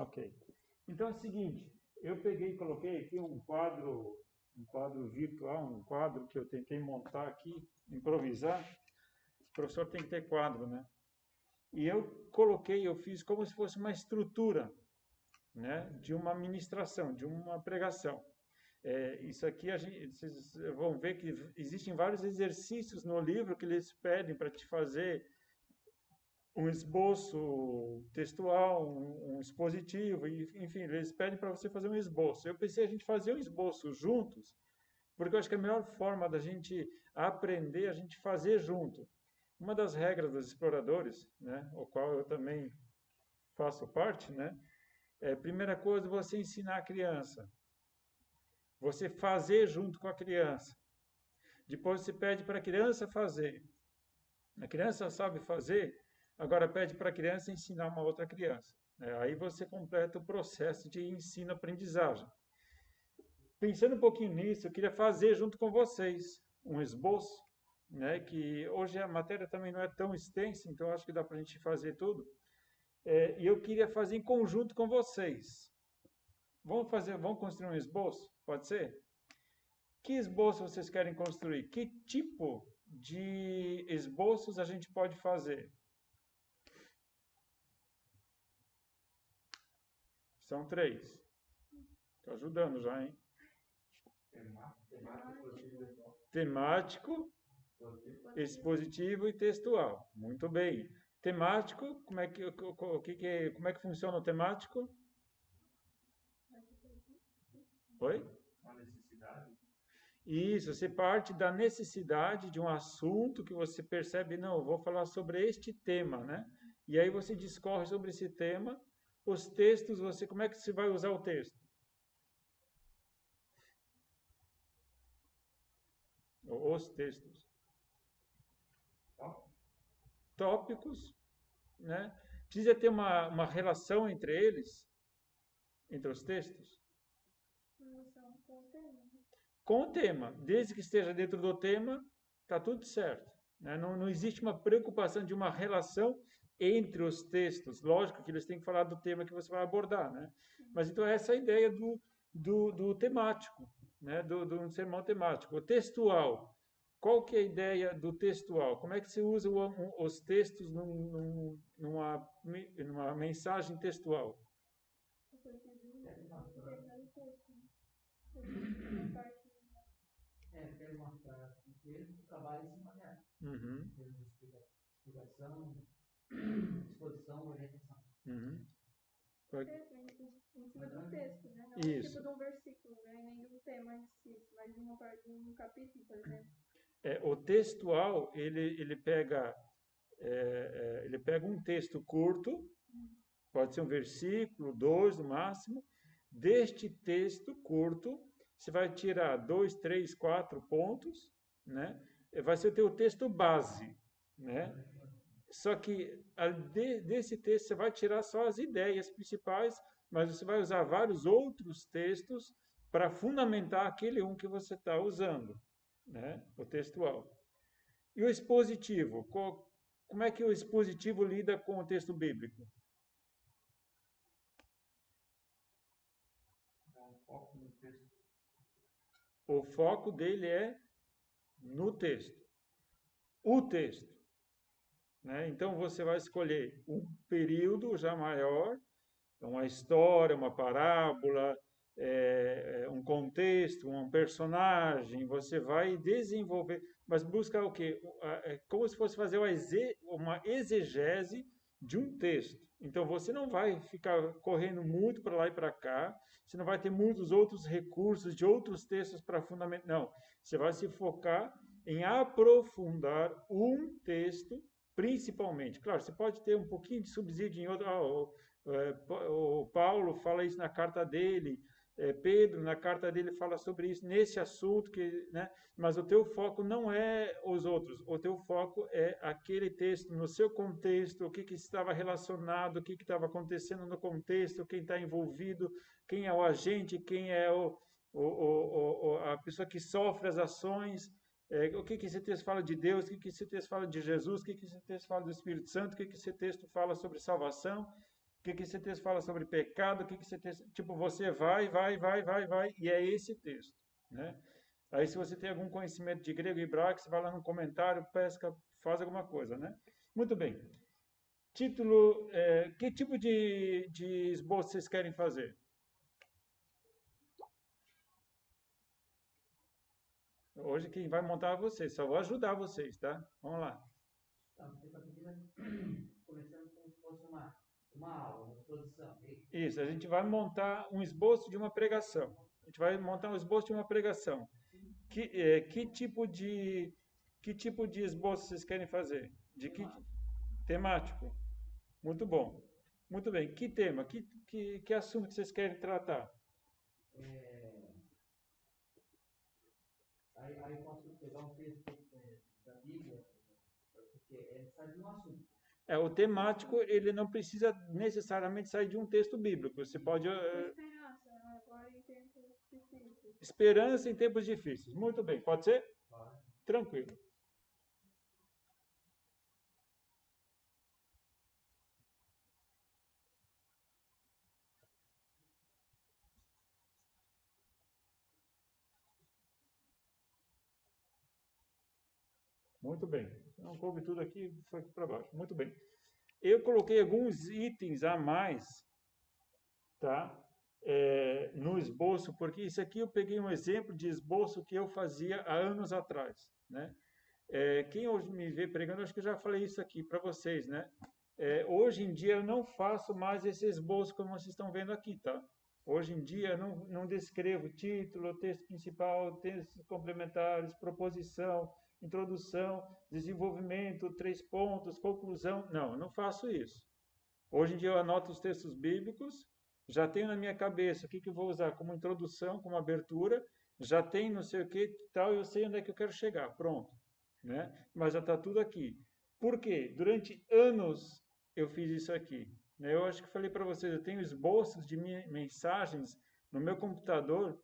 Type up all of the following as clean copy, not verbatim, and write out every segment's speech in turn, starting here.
Ok. Então é o seguinte, eu peguei e coloquei aqui um quadro virtual, um quadro que eu tentei montar aqui, improvisar. O professor tem que ter quadro, né? E eu fiz como se fosse uma estrutura, né, de uma ministração, de uma pregação. Isso aqui vocês vão ver que existem vários exercícios no livro que eles pedem para te fazer um esboço textual, um expositivo, enfim, eles pedem para você fazer um esboço. Eu pensei a gente fazer um esboço juntos, porque eu acho que a melhor forma da gente aprender, a gente fazer junto. Uma das regras dos exploradores, né, o qual eu também faço parte, né, primeira coisa, você ensinar a criança, você fazer junto com a criança. Depois você pede para a criança fazer. A criança sabe fazer, agora pede para a criança ensinar uma outra criança. Aí você completa o processo de ensino-aprendizagem. Pensando um pouquinho nisso, eu queria fazer junto com vocês um esboço, né, que hoje a matéria também não é tão extensa, então acho que dá para a gente fazer tudo. E eu queria fazer em conjunto com vocês. Vamos construir um esboço? Pode ser? Que esboço vocês querem construir? Que tipo de esboços a gente pode fazer? São três. Estou ajudando já, hein? Temático, expositivo e textual. Muito bem. Temático, como é que funciona o temático? Oi? Isso, você parte da necessidade de um assunto que você percebe, não, eu vou falar sobre este tema, né? E aí você discorre sobre esse tema. Os textos, como é que você vai usar o texto? Os textos. Tópicos, né? Precisa ter uma relação entre eles, entre os textos. Relação com o tema. Com o tema, desde que esteja dentro do tema, está tudo certo. Né? Não existe uma preocupação de uma relação entre os textos. Lógico que eles têm que falar do tema que você vai abordar, né? Mas então essa é a ideia do temático, né? Do sermão temático. O textual. Qual que é a ideia do textual? Como é que se usa os textos numa mensagem textual? A partir de um determinado texto. Uma parte. Pega uma frase do texto e trabalha em cima dela. Uhum. Explicação, exposição, orientação. Uhum. Em cima do texto, né? Não Isso. tipo de um versículo, né? Nem de um tema em si, mas de uma parte de um capítulo, por exemplo. O textual, ele pega um texto curto, pode ser um versículo, dois no máximo. Deste texto curto, você vai tirar 2, 3, 4 pontos, né? Vai ser o teu texto base, né? Só que desse texto você vai tirar só as ideias principais, mas você vai usar vários outros textos para fundamentar aquele um que você está usando, né? O textual. E o expositivo? Como é que o expositivo lida com o texto bíblico? O foco dele é no texto. O texto. Né? Então você vai escolher um período já maior, uma história, uma parábola, um contexto, um personagem, você vai desenvolver, mas busca o quê? É como se fosse fazer uma exegese de um texto. Então você não vai ficar correndo muito para lá e para cá, você não vai ter muitos outros recursos de outros textos para fundamentar. Não, você vai se focar em aprofundar um texto principalmente. Claro, você pode ter um pouquinho de subsídio em outro. O Paulo fala isso na carta dele, Pedro, na carta dele, fala sobre isso, nesse assunto, né? Mas o teu foco não é os outros, o teu foco é aquele texto, no seu contexto, o que estava relacionado, o que estava acontecendo no contexto, quem está envolvido, quem é o agente, quem é a pessoa que sofre as ações, o que esse texto fala de Deus, o que esse texto fala de Jesus, o que esse texto fala do Espírito Santo, o que esse texto fala sobre salvação. que esse texto fala sobre pecado, o que esse texto... Tipo, você vai, e é esse texto, né? Aí, se você tem algum conhecimento de grego e hebraico, você vai lá no comentário, pesca, faz alguma coisa, né? Muito bem. Título, que tipo de esboço vocês querem fazer? Hoje quem vai montar é vocês, só vou ajudar vocês, tá? Vamos lá. Então, você está pedindo, começando como se fosse uma aula, uma exposição. Isso, a gente vai montar um esboço de uma pregação. A gente vai montar um esboço de uma pregação. Que tipo de esboço vocês querem fazer? De que temático? Muito bom. Muito bem. Que tema? Que assunto vocês querem tratar? Aí eu posso pegar um texto da Bíblia, porque sai de um assunto. O temático, ele não precisa necessariamente sair de um texto bíblico. Você pode... Esperança, agora em tempos difíceis. Esperança em tempos difíceis. Muito bem. Pode ser? Pode. Tranquilo. Muito bem. Não coube tudo aqui, foi aqui para baixo. Muito bem. Eu coloquei alguns itens a mais, tá? No esboço, porque isso aqui eu peguei um exemplo de esboço que eu fazia há anos atrás, né? Quem hoje me vê pregando, acho que eu já falei isso aqui para vocês, né? Hoje em dia eu não faço mais esse esboço como vocês estão vendo aqui, tá? Hoje em dia eu não descrevo título, texto principal, textos complementares, proposição, introdução, desenvolvimento, 3 pontos, conclusão. Não, eu não faço isso. Hoje em dia eu anoto os textos bíblicos, já tenho na minha cabeça o que eu vou usar como introdução, como abertura, já tenho não sei o que tal, eu sei onde é que eu quero chegar, pronto, né? Mas já está tudo aqui. Por quê? Durante anos eu fiz isso aqui, né? Eu acho que falei para vocês, eu tenho esboços de mensagens no meu computador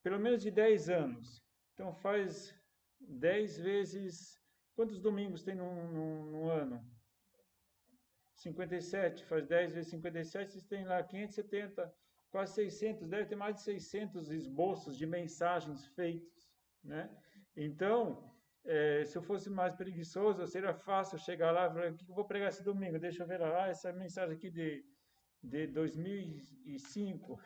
pelo menos de 10 anos. Então faz 10 vezes... Quantos domingos tem num ano? 57, faz 10 vezes 57, vocês têm lá 570, quase 600, deve ter mais de 600 esboços de mensagens feitos, né? Então, se eu fosse mais preguiçoso, seria fácil chegar lá e falar, o que eu vou pregar esse domingo? Deixa eu ver lá, essa mensagem aqui de 2005,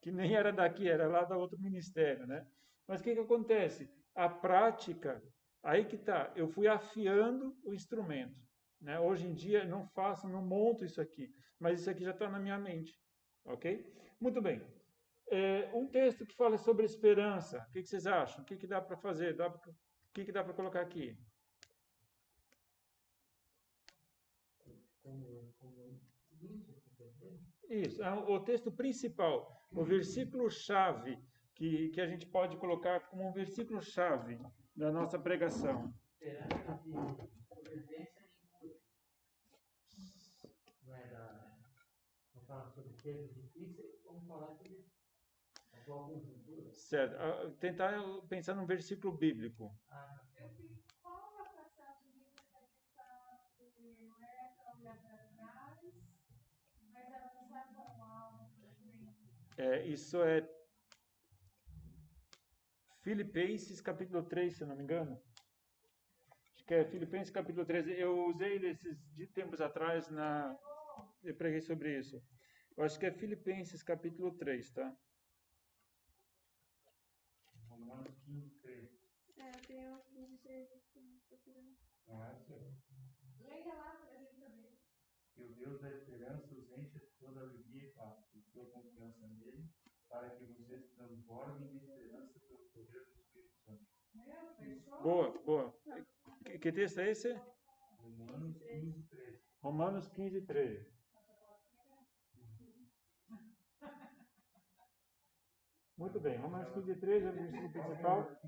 que nem era daqui, era lá da outro ministério, né? Mas o que acontece? A prática, aí que tá, eu fui afiando o instrumento, né? Hoje em dia não faço, não monto isso aqui, mas isso aqui já está na minha mente, ok? Muito bem. Um texto que fala sobre esperança, o que vocês acham? O que dá para fazer? O que dá para colocar aqui? Isso, o texto principal, o versículo-chave, que a gente pode colocar como um versículo-chave da nossa pregação. Esperança de sobrevivência de cura. Vamos falar sobre tempos difíceis, vamos falar sobre a atual conjuntura. Certo, tentar pensar num versículo bíblico. Qual é a passagem bíblica que está que não é para olhar para trás, mas avançar para o alto também? Isso é Filipenses capítulo 3, se eu não me engano. Acho que é Filipenses capítulo 13. Eu usei esses de tempos atrás, eu preguei sobre isso. Eu acho que é Filipenses capítulo 3, tá? Romanos 15, 3. Tem o 15, 13 aqui, procurando. Leia lá para a gente saber. Que o Deus da esperança os encha de toda alegria e paz, por sua confiança nele, para que vocês transbordem de esperança pelo poder do Espírito Santo. Boa. Que texto é esse? Romanos 15, 13. Romanos 15, 13. Muito bem, Romanos 15, 13 é o versículo principal.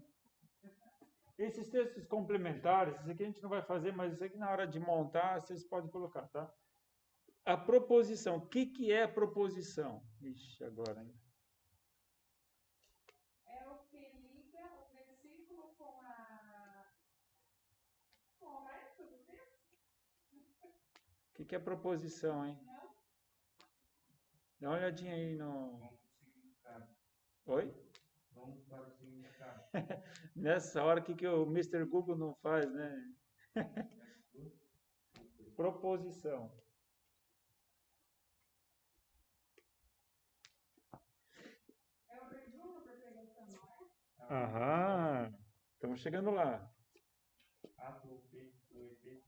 Esses textos complementares, isso aqui a gente não vai fazer, mas isso aqui na hora de montar, vocês podem colocar, tá? A proposição. O que é a proposição? Ixi, agora, hein? É o que liga o versículo com o resto do texto? que é proposição, hein? Dá uma olhadinha aí no... Vamos para o significado. Oi? Vamos para o significado. Nessa hora, o que o Mr. Google não faz, né? Proposição. É o resumo da pregação, não é? Aham, estamos chegando lá. Ato ou efeito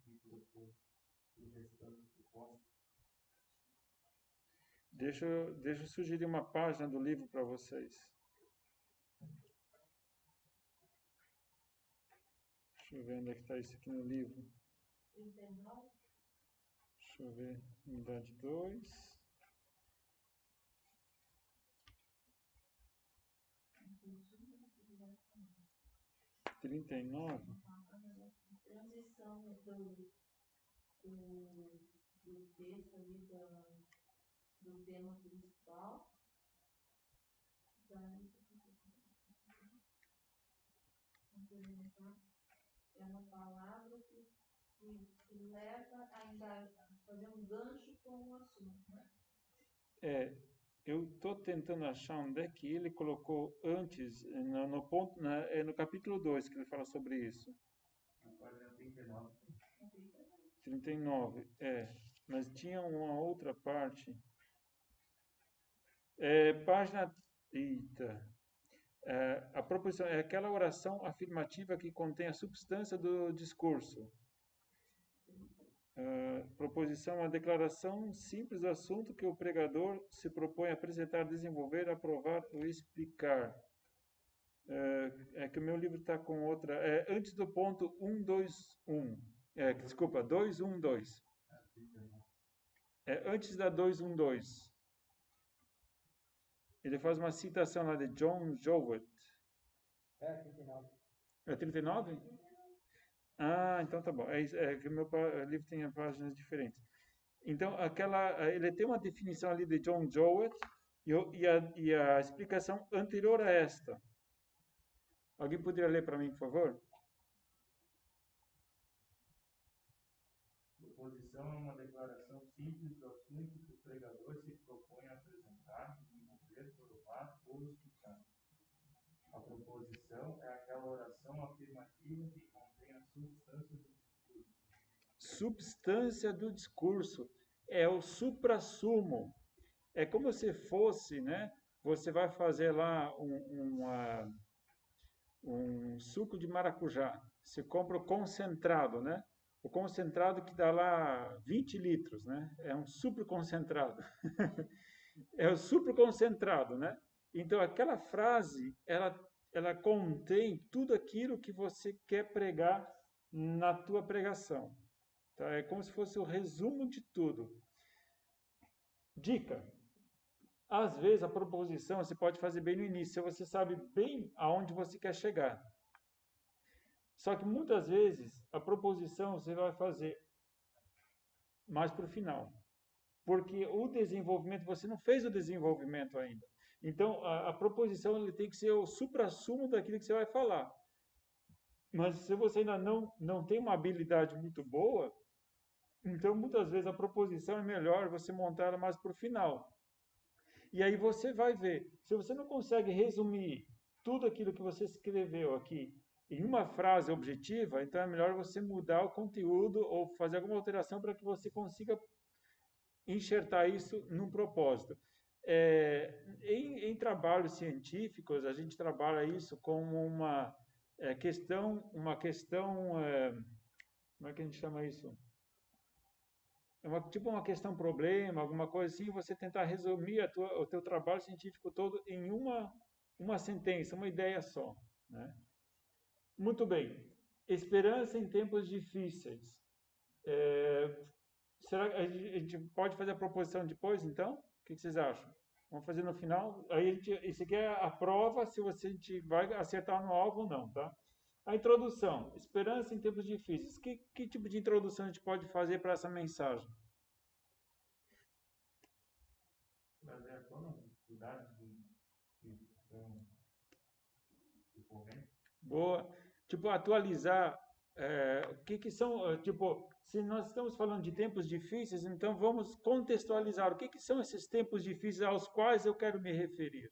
que propôs, sugestão de proposta. Deixa eu sugerir uma página do livro para vocês. Deixa eu ver onde é que está isso aqui no livro. 39. Deixa eu ver. Unidade 2. 39. Transição do texto ali do tema principal. É uma palavra que leva a fazer um gancho com o assunto, né? Eu estou tentando achar onde é que ele colocou antes, no ponto, no capítulo 2, que ele fala sobre isso. Na página 39. 39, mas tinha uma outra parte. Página. Eita. A proposição é aquela oração afirmativa que contém a substância do discurso. Proposição é uma declaração simples do assunto que o pregador se propõe a apresentar, desenvolver, aprovar ou explicar. É que o meu livro está com outra. Antes do ponto 121. Desculpa, 212. Antes da 212. Ele faz uma citação lá de John Jowett. 39. É 39? Ah, então tá bom. Que o meu livro tem páginas diferentes. Então, ele tem uma definição ali de John Jowett e a explicação anterior a esta. Alguém poderia ler para mim, por favor? Proposição é uma declaração simples do assunto que o pregador se propõe a apresentar, desenvolver, provar ou explicar. A proposição é aquela oração afirmativa que contém a substância do discurso. Substância do discurso é o suprassumo. É como se fosse, né? Você vai fazer lá um suco de maracujá. Você compra o concentrado, né? O concentrado que dá lá 20 litros, né? É um super concentrado. É o super concentrado, né? Então, aquela frase, ela contém tudo aquilo que você quer pregar na tua pregação. Tá? É como se fosse o resumo de tudo. Dica. Às vezes, a proposição você pode fazer bem no início, se você sabe bem aonde você quer chegar. Só que muitas vezes a proposição você vai fazer mais para o final. Porque o desenvolvimento, você não fez o desenvolvimento ainda. Então, a proposição ele tem que ser o suprassumo daquilo que você vai falar. Mas se você ainda não tem uma habilidade muito boa, então muitas vezes a proposição é melhor você montar ela mais para o final. E aí você vai ver, se você não consegue resumir tudo aquilo que você escreveu aqui em uma frase objetiva, então é melhor você mudar o conteúdo ou fazer alguma alteração para que você consiga enxertar isso num propósito. Em trabalhos científicos, a gente trabalha isso como uma questão, como é que a gente chama isso? Tipo uma questão-problema, alguma coisa assim, você tentar resumir o teu trabalho científico todo em uma sentença, uma ideia só. Né? Muito bem. Esperança em tempos difíceis. Será que a gente pode fazer a proposição depois, então? O que vocês acham? Vamos fazer no final? Aí isso aqui é a prova se a gente vai acertar no alvo ou não, tá? A introdução. Esperança em tempos difíceis. Que tipo de introdução a gente pode fazer para essa mensagem? Trazer à tona as dificuldades que estão ocorrendo. Boa. Tipo, atualizar. O que são, tipo, se nós estamos falando de tempos difíceis, então vamos contextualizar o que são esses tempos difíceis aos quais eu quero me referir.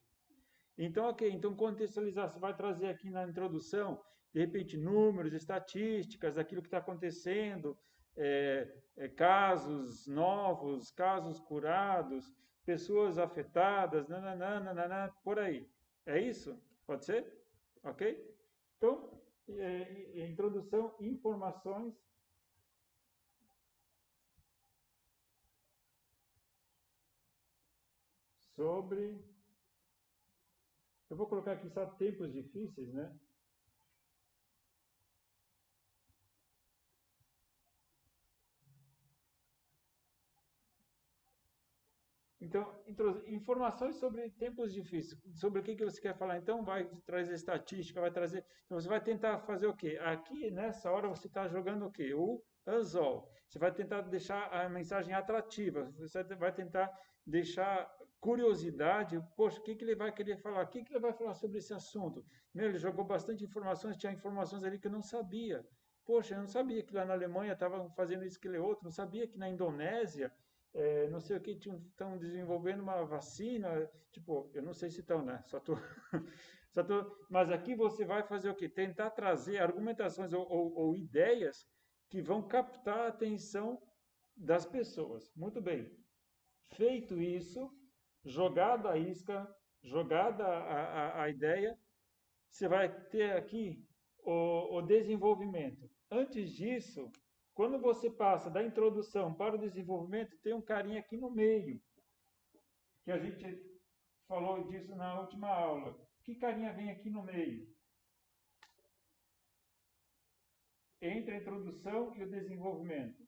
Então, ok, então contextualizar, você vai trazer aqui na introdução, de repente, números, estatísticas, daquilo que está acontecendo, casos novos, casos curados, pessoas afetadas, nananana, por aí. É isso? Pode ser? Ok? Então, introdução, informações sobre... Eu vou colocar aqui só tempos difíceis, né? Então, informações sobre tempos difíceis, sobre o que você quer falar. Então, vai trazer estatística, vai trazer... Então, você vai tentar fazer o quê? Aqui, nessa hora, você está jogando o quê? O anzol. Você vai tentar deixar a mensagem atrativa, você vai tentar deixar curiosidade. Poxa, o que ele vai querer falar? O que ele vai falar sobre esse assunto? Ele jogou bastante informações, tinha informações ali que eu não sabia. Poxa, eu não sabia que lá na Alemanha estavam fazendo isso, aquele outro, não sabia que na Indonésia... não sei o que, estão desenvolvendo uma vacina, tipo, eu não sei se estão, né? Mas aqui você vai fazer o quê? Tentar trazer argumentações ou ideias que vão captar a atenção das pessoas. Muito bem. Feito isso, jogada a isca, jogada a ideia, você vai ter aqui o desenvolvimento. Antes disso, quando você passa da introdução para o desenvolvimento, tem um carinha aqui no meio, que a gente falou disso na última aula. Que carinha vem aqui no meio? Entre a introdução e o desenvolvimento.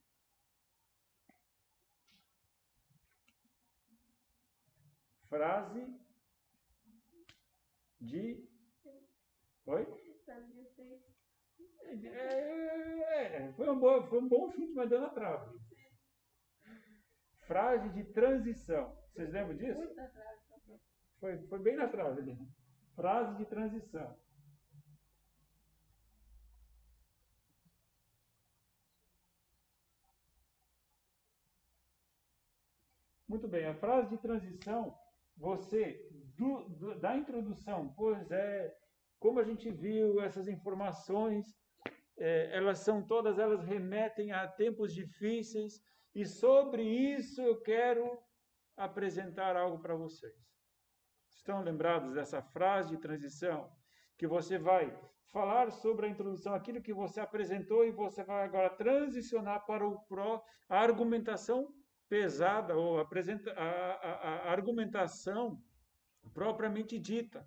Frase de... Oi? Foi um bom chute, mas deu na trave. Frase de transição. Vocês lembram disso? Foi bem na trave ali. Frase de transição. Muito bem, a frase de transição, você, da introdução, pois como a gente viu, essas informações, elas remetem a tempos difíceis, e sobre isso eu quero apresentar algo para vocês. Estão lembrados dessa frase de transição? Que você vai falar sobre a introdução, aquilo que você apresentou, e você vai agora transicionar para a argumentação pesada, ou a argumentação propriamente dita,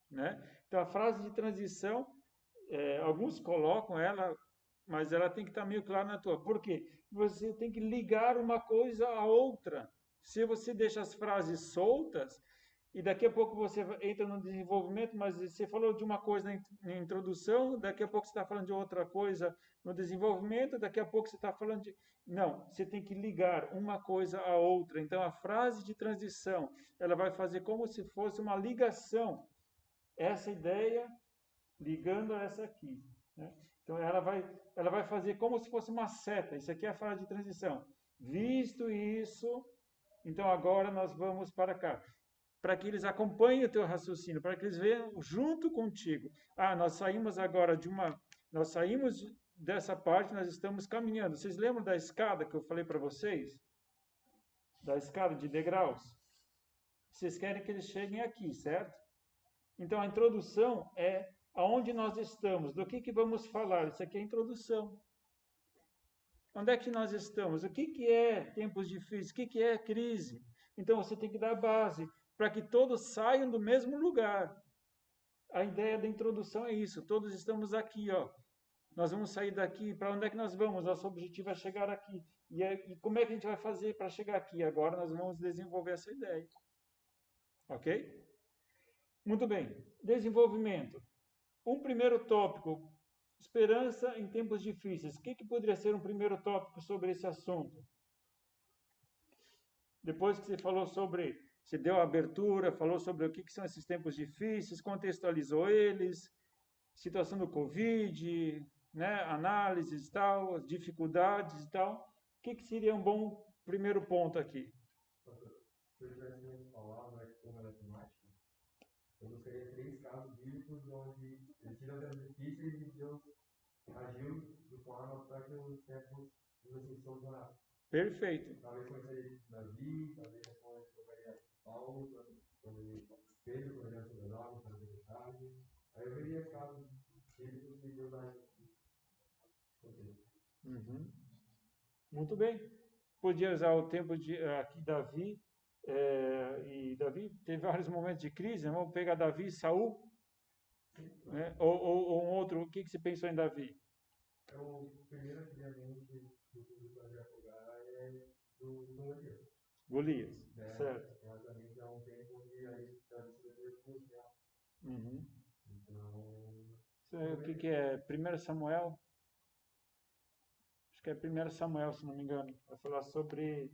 né? Então, a frase de transição, alguns colocam ela, mas ela tem que estar meio clara na tua. Por quê? Você tem que ligar uma coisa à outra. Se você deixa as frases soltas, e daqui a pouco você entra no desenvolvimento, mas você falou de uma coisa na introdução, daqui a pouco você está falando de outra coisa no desenvolvimento, daqui a pouco você está falando de... Não, você tem que ligar uma coisa à outra. Então, a frase de transição, ela vai fazer como se fosse uma ligação. Essa ideia ligando a essa aqui, né? Então, ela vai fazer como se fosse uma seta. Isso aqui é a frase de transição. Visto isso, então agora nós vamos para cá. Para que eles acompanhem o teu raciocínio, para que eles vejam junto contigo. Nós saímos agora nós saímos dessa parte, nós estamos caminhando. Vocês lembram da escada que eu falei para vocês? Da escada de degraus? Vocês querem que eles cheguem aqui, certo? Então, a introdução é aonde nós estamos, do que vamos falar. Isso aqui é a introdução. Onde é que nós estamos? O que é tempos difíceis? O que é crise? Então, você tem que dar a base, para que todos saiam do mesmo lugar. A ideia da introdução é isso. Todos estamos aqui, ó. Nós vamos sair daqui. Para onde é que nós vamos? Nosso objetivo é chegar aqui. E como é que a gente vai fazer para chegar aqui? Agora nós vamos desenvolver essa ideia. Ok? Muito bem. Desenvolvimento. Um primeiro tópico. Esperança em tempos difíceis. O que poderia ser um primeiro tópico sobre esse assunto? Depois que você falou sobre... Você deu a abertura, falou sobre o que são esses tempos difíceis, contextualizou eles, situação do Covid, né, análises e tal, as dificuldades e tal, o que seria um bom primeiro ponto aqui? Se eu tivesse falado, né, como ela é temática, eu gostaria 3 casos bíblicos onde eles tiveram tempos difíceis e Deus agiu de forma para que os tempos assim, solucionassem. Perfeito. Talvez começaria de Davi, talvez depois colocaria Paulo, quando ele Pedro, por exemplo, sobre as águas, para a tempestade. Aí eu veria casos bíblicos e Deus agiu. Uhum. Muito bem. Podia usar o tempo de aqui Davi, e Davi teve vários momentos de crise, né? Vamos pegar Davi e Saul, né? Ou um outro, o que você pensou em Davi? O primeiro que vem do que eu já pegar é do Golias. Golias, certo. Exatamente, é um tempo onde a gente está se Uhum. Então, O que é? 1 Samuel? Acho que é 1 Samuel, se não me engano. Vai falar sobre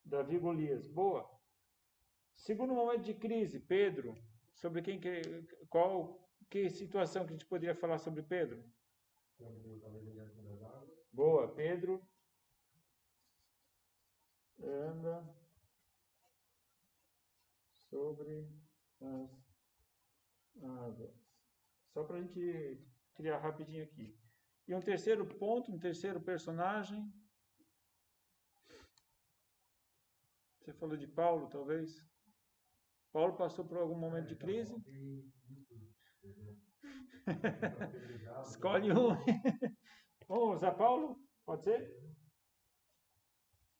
Davi e Golias. Boa. Segundo momento de crise, Pedro. Sobre que situação que a gente poderia falar sobre Pedro? Boa, Pedro anda sobre as águas. Só para a gente criar rapidinho aqui. E um terceiro ponto, um terceiro personagem. Você falou de Paulo, talvez? Paulo passou por algum momento de crise? Escolhe um. Vamos usar Paulo? Pode ser?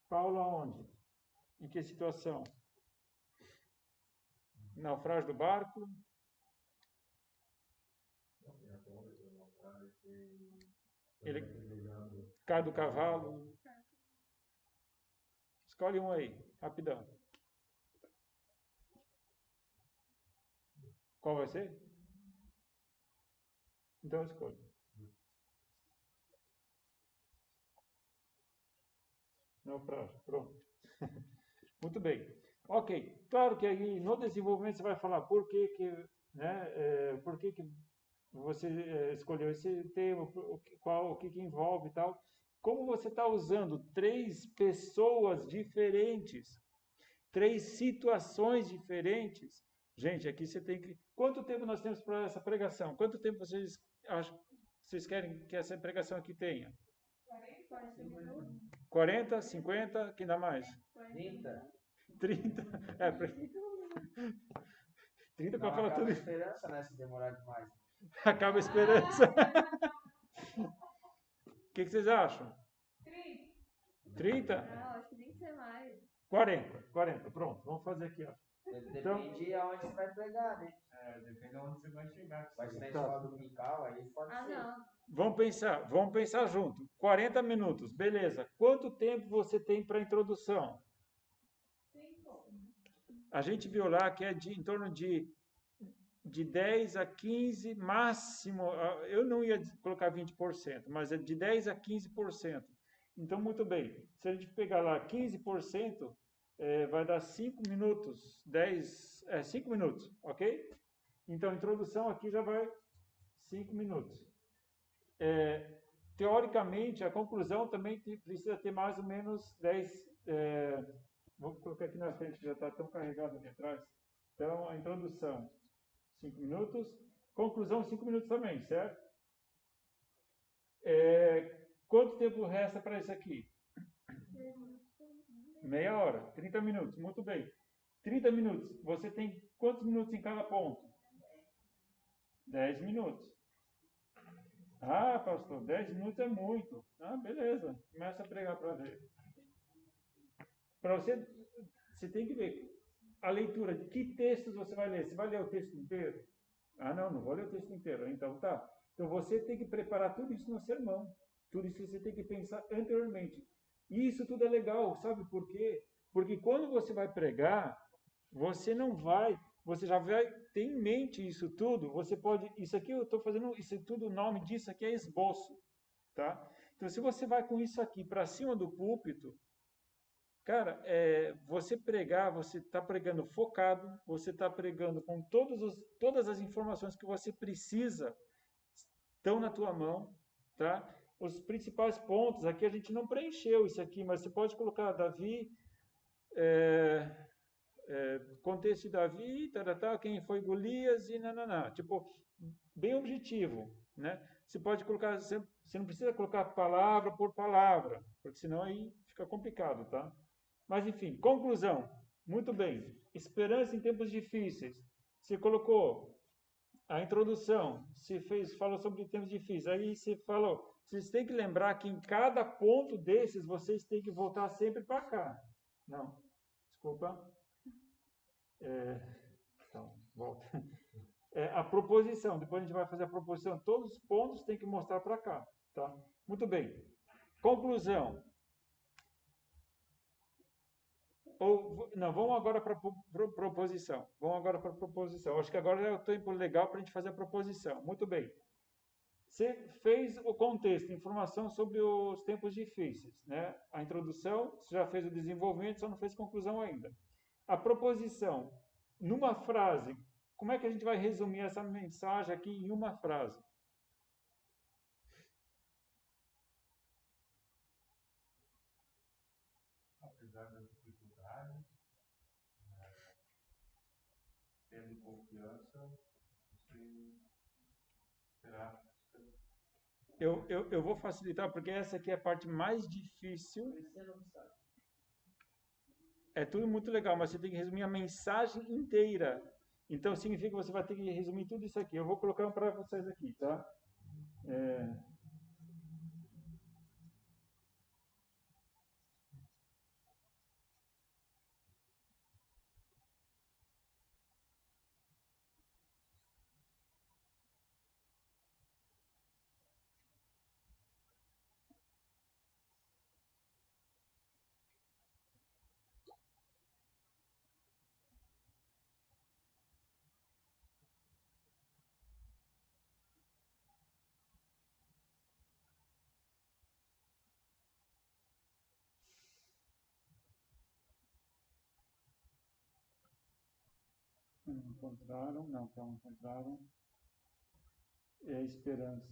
Paulo aonde? Em que situação? Naufrágio do barco? Ele cai do cavalo? Escolhe um aí, rapidão. Qual vai ser? Então escolhe. Naufrágio, pronto. Muito bem. Ok, claro que aí no desenvolvimento você vai falar por que você escolheu esse tema, o que envolve e tal. Como você está usando 3 pessoas diferentes, 3 situações diferentes. Gente, aqui você tem que... Quanto tempo nós temos para essa pregação? Quanto tempo vocês querem que essa pregação aqui tenha? 40 minutos. 40, 50, que dá mais? 30. 30? 30 para falar tudo. Acaba a esperança, né? Se demorar demais. Acaba a esperança. O que vocês acham? 30? Não, acho que tem que ser mais. 40. Pronto, vamos fazer aqui, ó. Depende aonde você vai pregar, né? Depende aonde você vai chegar. Mas se na escola dominical, aí pode ser. Não. Vamos pensar junto. 40 minutos, beleza. Quanto tempo você tem para a introdução? 5. A gente viu lá que é em torno de 10 a 15, máximo, eu não ia colocar 20%, mas é de 10 a 15%. Então, muito bem, se a gente pegar lá 15%, vai dar 5 minutos, 5 minutos, ok? Então, a introdução aqui já vai 5 minutos. Teoricamente, a conclusão também precisa ter mais ou menos 10... vou colocar aqui na frente, que já está tão carregado aqui atrás. Então, a introdução, 5 minutos. Conclusão, 5 minutos também, certo? Quanto tempo resta para isso aqui? Meia hora, 30 minutos, muito bem. 30 minutos, você tem quantos minutos em cada ponto? 10 minutos. Ah, pastor, 10 minutos é muito. Ah, beleza, começa a pregar para ver. Para você tem que ver a leitura, de que textos você vai ler. Você vai ler o texto inteiro? Ah, não vou ler o texto inteiro. Então tá. Então você tem que preparar tudo isso no sermão. Tudo isso você tem que pensar anteriormente. E isso tudo é legal, sabe por quê? Porque quando você vai pregar, você já vai ter em mente isso tudo. Você pode, isso aqui eu estou fazendo, isso tudo, o nome disso aqui é esboço, tá? Então se você vai com isso aqui para cima do púlpito, cara, você pregar, você está pregando focado, você está pregando com todas as informações que você precisa estão na tua mão, tá? Os principais pontos, aqui a gente não preencheu isso aqui, mas você pode colocar Davi, contexto de Davi, quem foi Golias e nananá. Tipo, bem objetivo, né? Você pode colocar, você não precisa colocar palavra por palavra, porque senão aí fica complicado, tá? Mas enfim, conclusão. Muito bem. Esperança em tempos difíceis. Você colocou a introdução, falou sobre tempos difíceis. Aí você falou, vocês têm que lembrar que em cada ponto desses vocês têm que voltar sempre para cá. Não, desculpa. Então, volta. A proposição, depois a gente vai fazer a proposição. Todos os pontos tem que mostrar para cá, tá? Muito bem. Conclusão. Não, vamos agora para a proposição. Vamos agora para a proposição. Acho que agora é o tempo legal para a gente fazer a proposição. Muito bem. Você fez o contexto, informação sobre os tempos difíceis, né? A introdução, você já fez o desenvolvimento, só não fez conclusão ainda. A proposição, numa frase, como é que a gente vai resumir essa mensagem aqui em uma frase? Apesar das dificuldades, tendo confiança, você terá. Eu vou facilitar, porque essa aqui é a parte mais difícil. É tudo muito legal, mas você tem que resumir a mensagem inteira. Então, significa que você vai ter que resumir tudo isso aqui. Eu vou colocar para vocês aqui, tá? Encontraram? Não, calma, encontraram. É a esperança.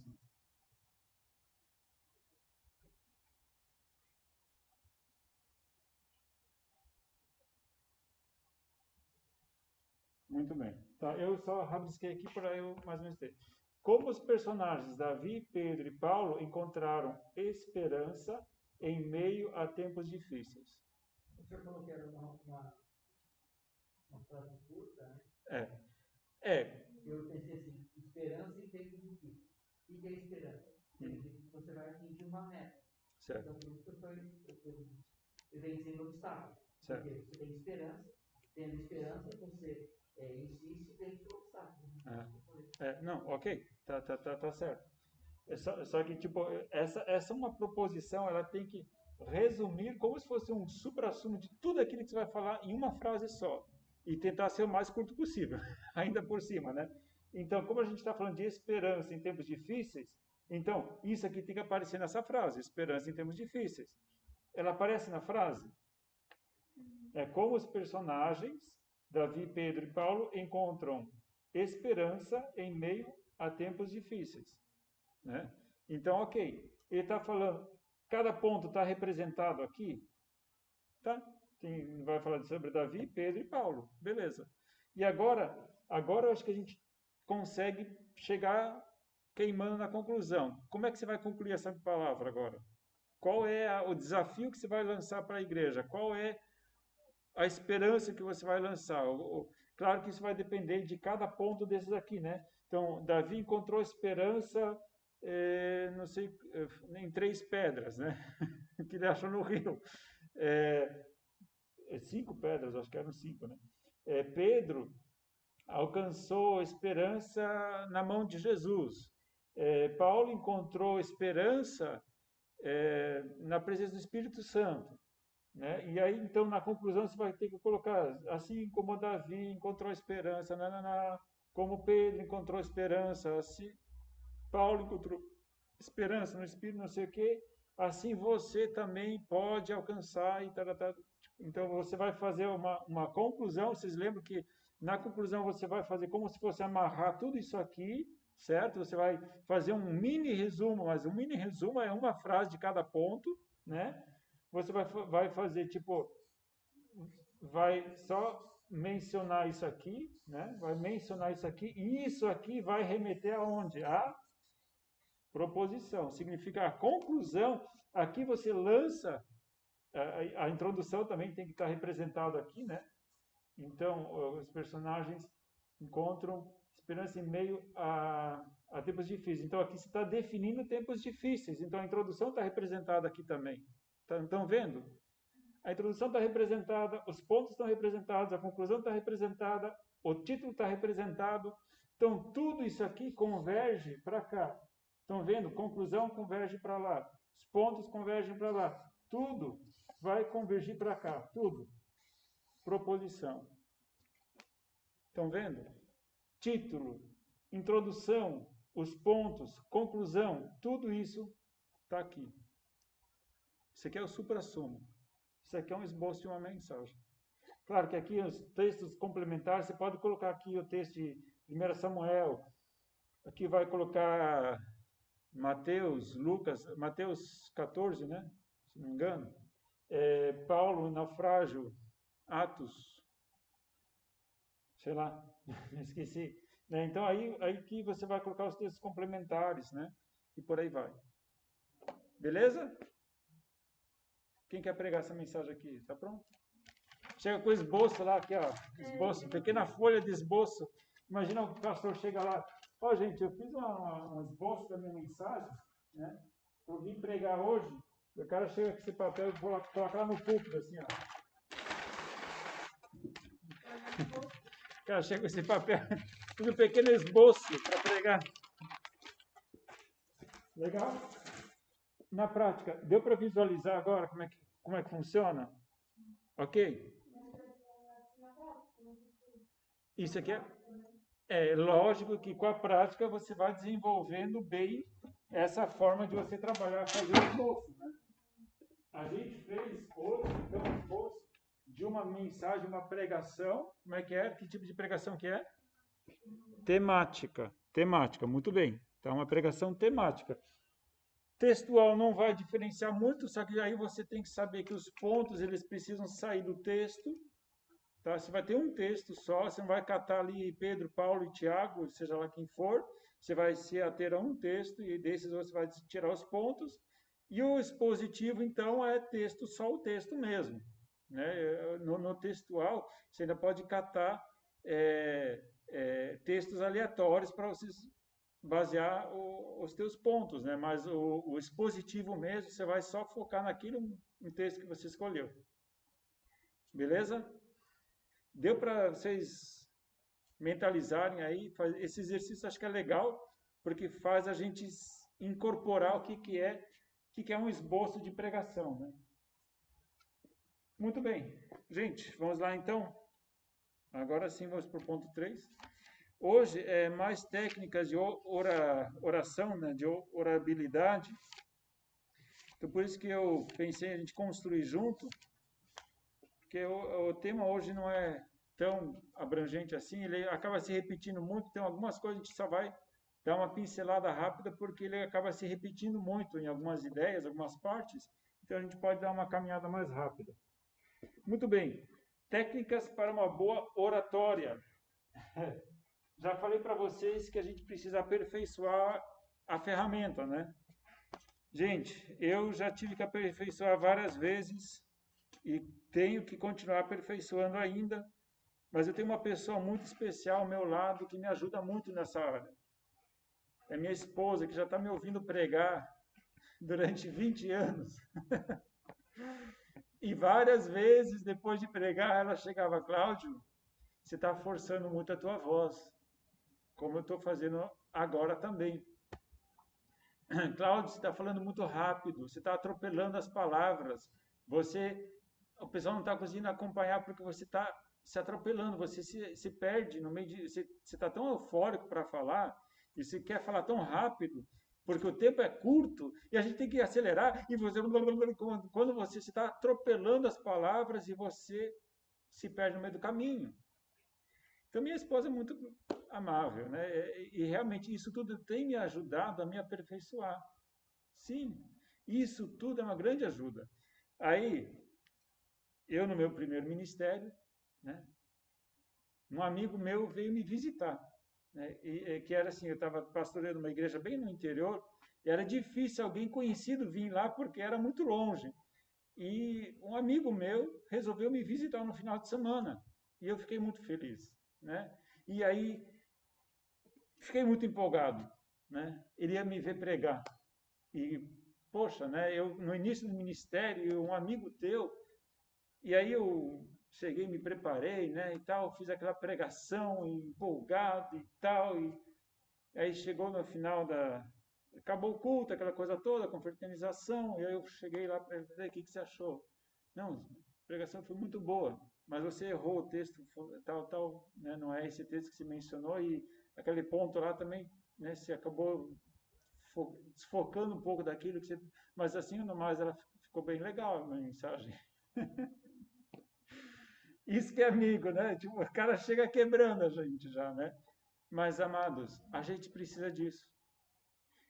Muito bem. Tá, eu só rabisquei aqui para eu mais ou menos ter. Como os personagens Davi, Pedro e Paulo encontraram esperança em meio a tempos difíceis? O senhor falou que era uma frase curta, né? Eu pensei assim, esperança em tempos difíceis. O que é esperança? Significa que você vai atingir uma meta. Certo. Então, por isso que eu venci no obstáculo. Certo. Porque você tem esperança, tendo esperança, você insiste dentro do obstáculo. Não, ok, tá certo. Só que, tipo, essa é uma proposição, ela tem que resumir como se fosse um suprassumo de tudo aquilo que você vai falar em uma frase só. E tentar ser o mais curto possível, ainda por cima, né? Então, como a gente está falando de esperança em tempos difíceis, então, isso aqui tem que aparecer nessa frase, esperança em tempos difíceis. Ela aparece na frase? É como os personagens, Davi, Pedro e Paulo, encontram esperança em meio a tempos difíceis, né? Então, ok, ele está falando, cada ponto está representado aqui, tá? Vai falar sobre Davi, Pedro e Paulo, beleza. E agora eu acho que a gente consegue chegar queimando na conclusão. Como é que você vai concluir essa palavra agora? Qual é o desafio que você vai lançar para a igreja? Qual é a esperança que você vai lançar? Claro que isso vai depender de cada ponto desses aqui, né? Então, Davi encontrou esperança, não sei, em 3 pedras, né? Que ele achou no rio. 5 pedras, acho que eram 5, né? Pedro alcançou esperança na mão de Jesus. Paulo encontrou esperança na presença do Espírito Santo, né? E aí, então, na conclusão, você vai ter que colocar, assim como Davi encontrou esperança, como Pedro encontrou esperança, assim, Paulo encontrou esperança no Espírito, não sei o quê, assim você também pode alcançar. Então, você vai fazer uma conclusão. Vocês lembram que na conclusão você vai fazer como se fosse amarrar tudo isso aqui, certo? Você vai fazer um mini resumo, mas um mini resumo é uma frase de cada ponto, né? Você vai fazer, tipo, vai só mencionar isso aqui, né? Vai mencionar isso aqui, e isso aqui vai remeter aonde? A proposição. Significa a conclusão. Aqui você lança, a introdução também tem que estar representada aqui, né? Então, os personagens encontram esperança em meio a tempos difíceis. Então, aqui você está definindo tempos difíceis. Então, a introdução está representada aqui também. Estão vendo? A introdução está representada, os pontos estão representados, a conclusão está representada, o título está representado. Então, tudo isso aqui converge para cá. Estão vendo? Conclusão converge para lá. Os pontos convergem para lá. Tudo vai convergir para cá. Tudo. Proposição. Estão vendo? Título, introdução, os pontos, conclusão, tudo isso está aqui. Isso aqui é o suprassumo. Isso aqui é um esboço de uma mensagem. Claro que aqui os textos complementares, você pode colocar aqui o texto de 1 Samuel, aqui vai colocar Mateus, Lucas, Mateus 14, né? Se não me engano. Paulo, naufrágio, Atos, sei lá, esqueci. Né? Então, aí que você vai colocar os textos complementares, né? E por aí vai. Beleza? Quem quer pregar essa mensagem aqui? Tá pronto? Chega com o esboço lá, aqui, ó. Esboço, pequena folha de esboço. Imagina o pastor chega lá. Ó, gente, eu fiz um esboço da minha mensagem, né? Eu vim pregar hoje. O cara chega com esse papel e coloca lá no púlpito, assim, ó. O cara chega com esse papel, fiz um pequeno esboço para pregar. Legal? Na prática, deu para visualizar agora como é que funciona? Ok? Isso aqui é lógico que com a prática você vai desenvolvendo bem essa forma de você trabalhar, fazer o esboço, né? A gente fez hoje, então, um esboço de uma mensagem, uma pregação. Como é que é? Que tipo de pregação que é? Temática. Temática, muito bem. Então, uma pregação temática. Textual não vai diferenciar muito, só que aí você tem que saber que os pontos, eles precisam sair do texto. Tá? Você vai ter um texto só, você não vai catar ali Pedro, Paulo e Tiago, seja lá quem for. Você vai se ater a um texto e desses você vai tirar os pontos. E o expositivo, então, é texto, só o texto mesmo. Né? No textual, você ainda pode catar textos aleatórios para vocês basear os teus pontos, né? Mas o expositivo mesmo, você vai só focar naquilo, no texto que você escolheu. Beleza? Deu para vocês mentalizarem aí? Esse exercício acho que é legal, porque faz a gente incorporar o que é um esboço de pregação, né? Muito bem. Gente, vamos lá então. Agora sim, vamos para o ponto 3. Hoje é mais técnicas de oração, né, de orabilidade. Então, por isso que eu pensei em a gente construir junto, porque o tema hoje não é tão abrangente assim, ele acaba se repetindo muito, tem algumas coisas que a gente só vai dar uma pincelada rápida, porque ele acaba se repetindo muito em algumas ideias, algumas partes, então a gente pode dar uma caminhada mais rápida. Muito bem. Técnicas para uma boa oratória. Já falei para vocês que a gente precisa aperfeiçoar a ferramenta, né? Gente, eu já tive que aperfeiçoar várias vezes e tenho que continuar aperfeiçoando ainda, mas eu tenho uma pessoa muito especial ao meu lado que me ajuda muito nessa área. É minha esposa, que já está me ouvindo pregar durante 20 anos. E várias vezes, depois de pregar, ela chegava: Cláudio, você está forçando muito a tua voz, como eu estou fazendo agora também. Cláudio, você está falando muito rápido, você está atropelando as palavras, o pessoal não está conseguindo acompanhar porque você está se atropelando, você se perde no meio de... Você está tão eufórico para falar, e você quer falar tão rápido, porque o tempo é curto, e a gente tem que acelerar, e você... Quando você está atropelando as palavras, e você se perde no meio do caminho. Então, minha esposa é muito amável, né? E realmente isso tudo tem me ajudado a me aperfeiçoar. Sim, isso tudo é uma grande ajuda. Aí, eu no meu primeiro ministério, né? Um amigo meu veio me visitar, né? Que era assim, eu estava pastoreando uma igreja bem no interior, e era difícil alguém conhecido vir lá porque era muito longe. E um amigo meu resolveu me visitar no final de semana, e eu fiquei muito feliz, né? E aí fiquei muito empolgado, né? Ele ia me ver pregar. E poxa, né, eu no início do ministério, um amigo teu, e aí eu cheguei, me preparei, né, e tal, fiz aquela pregação empolgado e tal, e aí chegou no final acabou o culto, aquela coisa toda, confraternização, e aí eu cheguei lá para ele, o que você achou? Não, a pregação foi muito boa, mas você errou o texto, tal, né, não é esse texto que se mencionou, e aquele ponto lá também, né, se acabou desfocando um pouco daquilo que você... Mas assim, no mais, ela ficou bem legal a mensagem. Isso que é amigo, né? Tipo, o cara chega quebrando a gente já, né? Mas, amados, a gente precisa disso.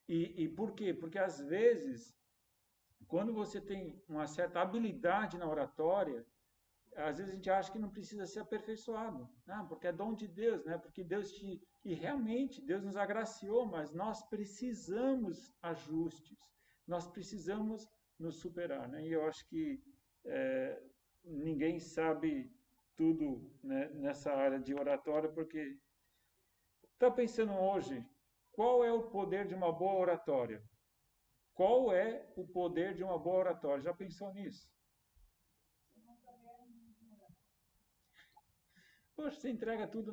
E por quê? Porque às vezes, quando você tem uma certa habilidade na oratória, às vezes a gente acha que não precisa ser aperfeiçoado, né? Porque é dom de Deus, né? Porque Deus te... E realmente, Deus nos agraciou, mas nós precisamos ajustes, nós precisamos nos superar, né? E eu acho que ninguém sabe tudo, né, nessa área de oratória, porque está pensando hoje, qual é o poder de uma boa oratória? Qual é o poder de uma boa oratória? Já pensou nisso? Poxa, você entrega tudo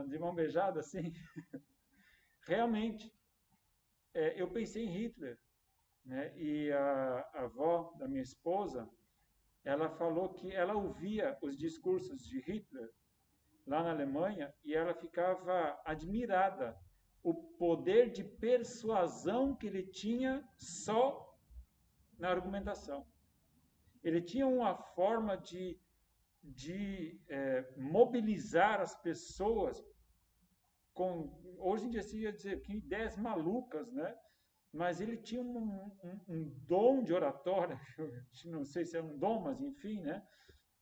de mão beijada assim? Realmente, eu pensei em Hitler, né? E a avó da minha esposa, ela falou que ela ouvia os discursos de Hitler lá na Alemanha e ela ficava admirada o poder de persuasão que ele tinha só na argumentação. Ele tinha uma forma de mobilizar as pessoas hoje em dia se ia dizer que ideias malucas, né? Mas ele tinha um dom de oratória, não sei se é um dom, mas enfim, né?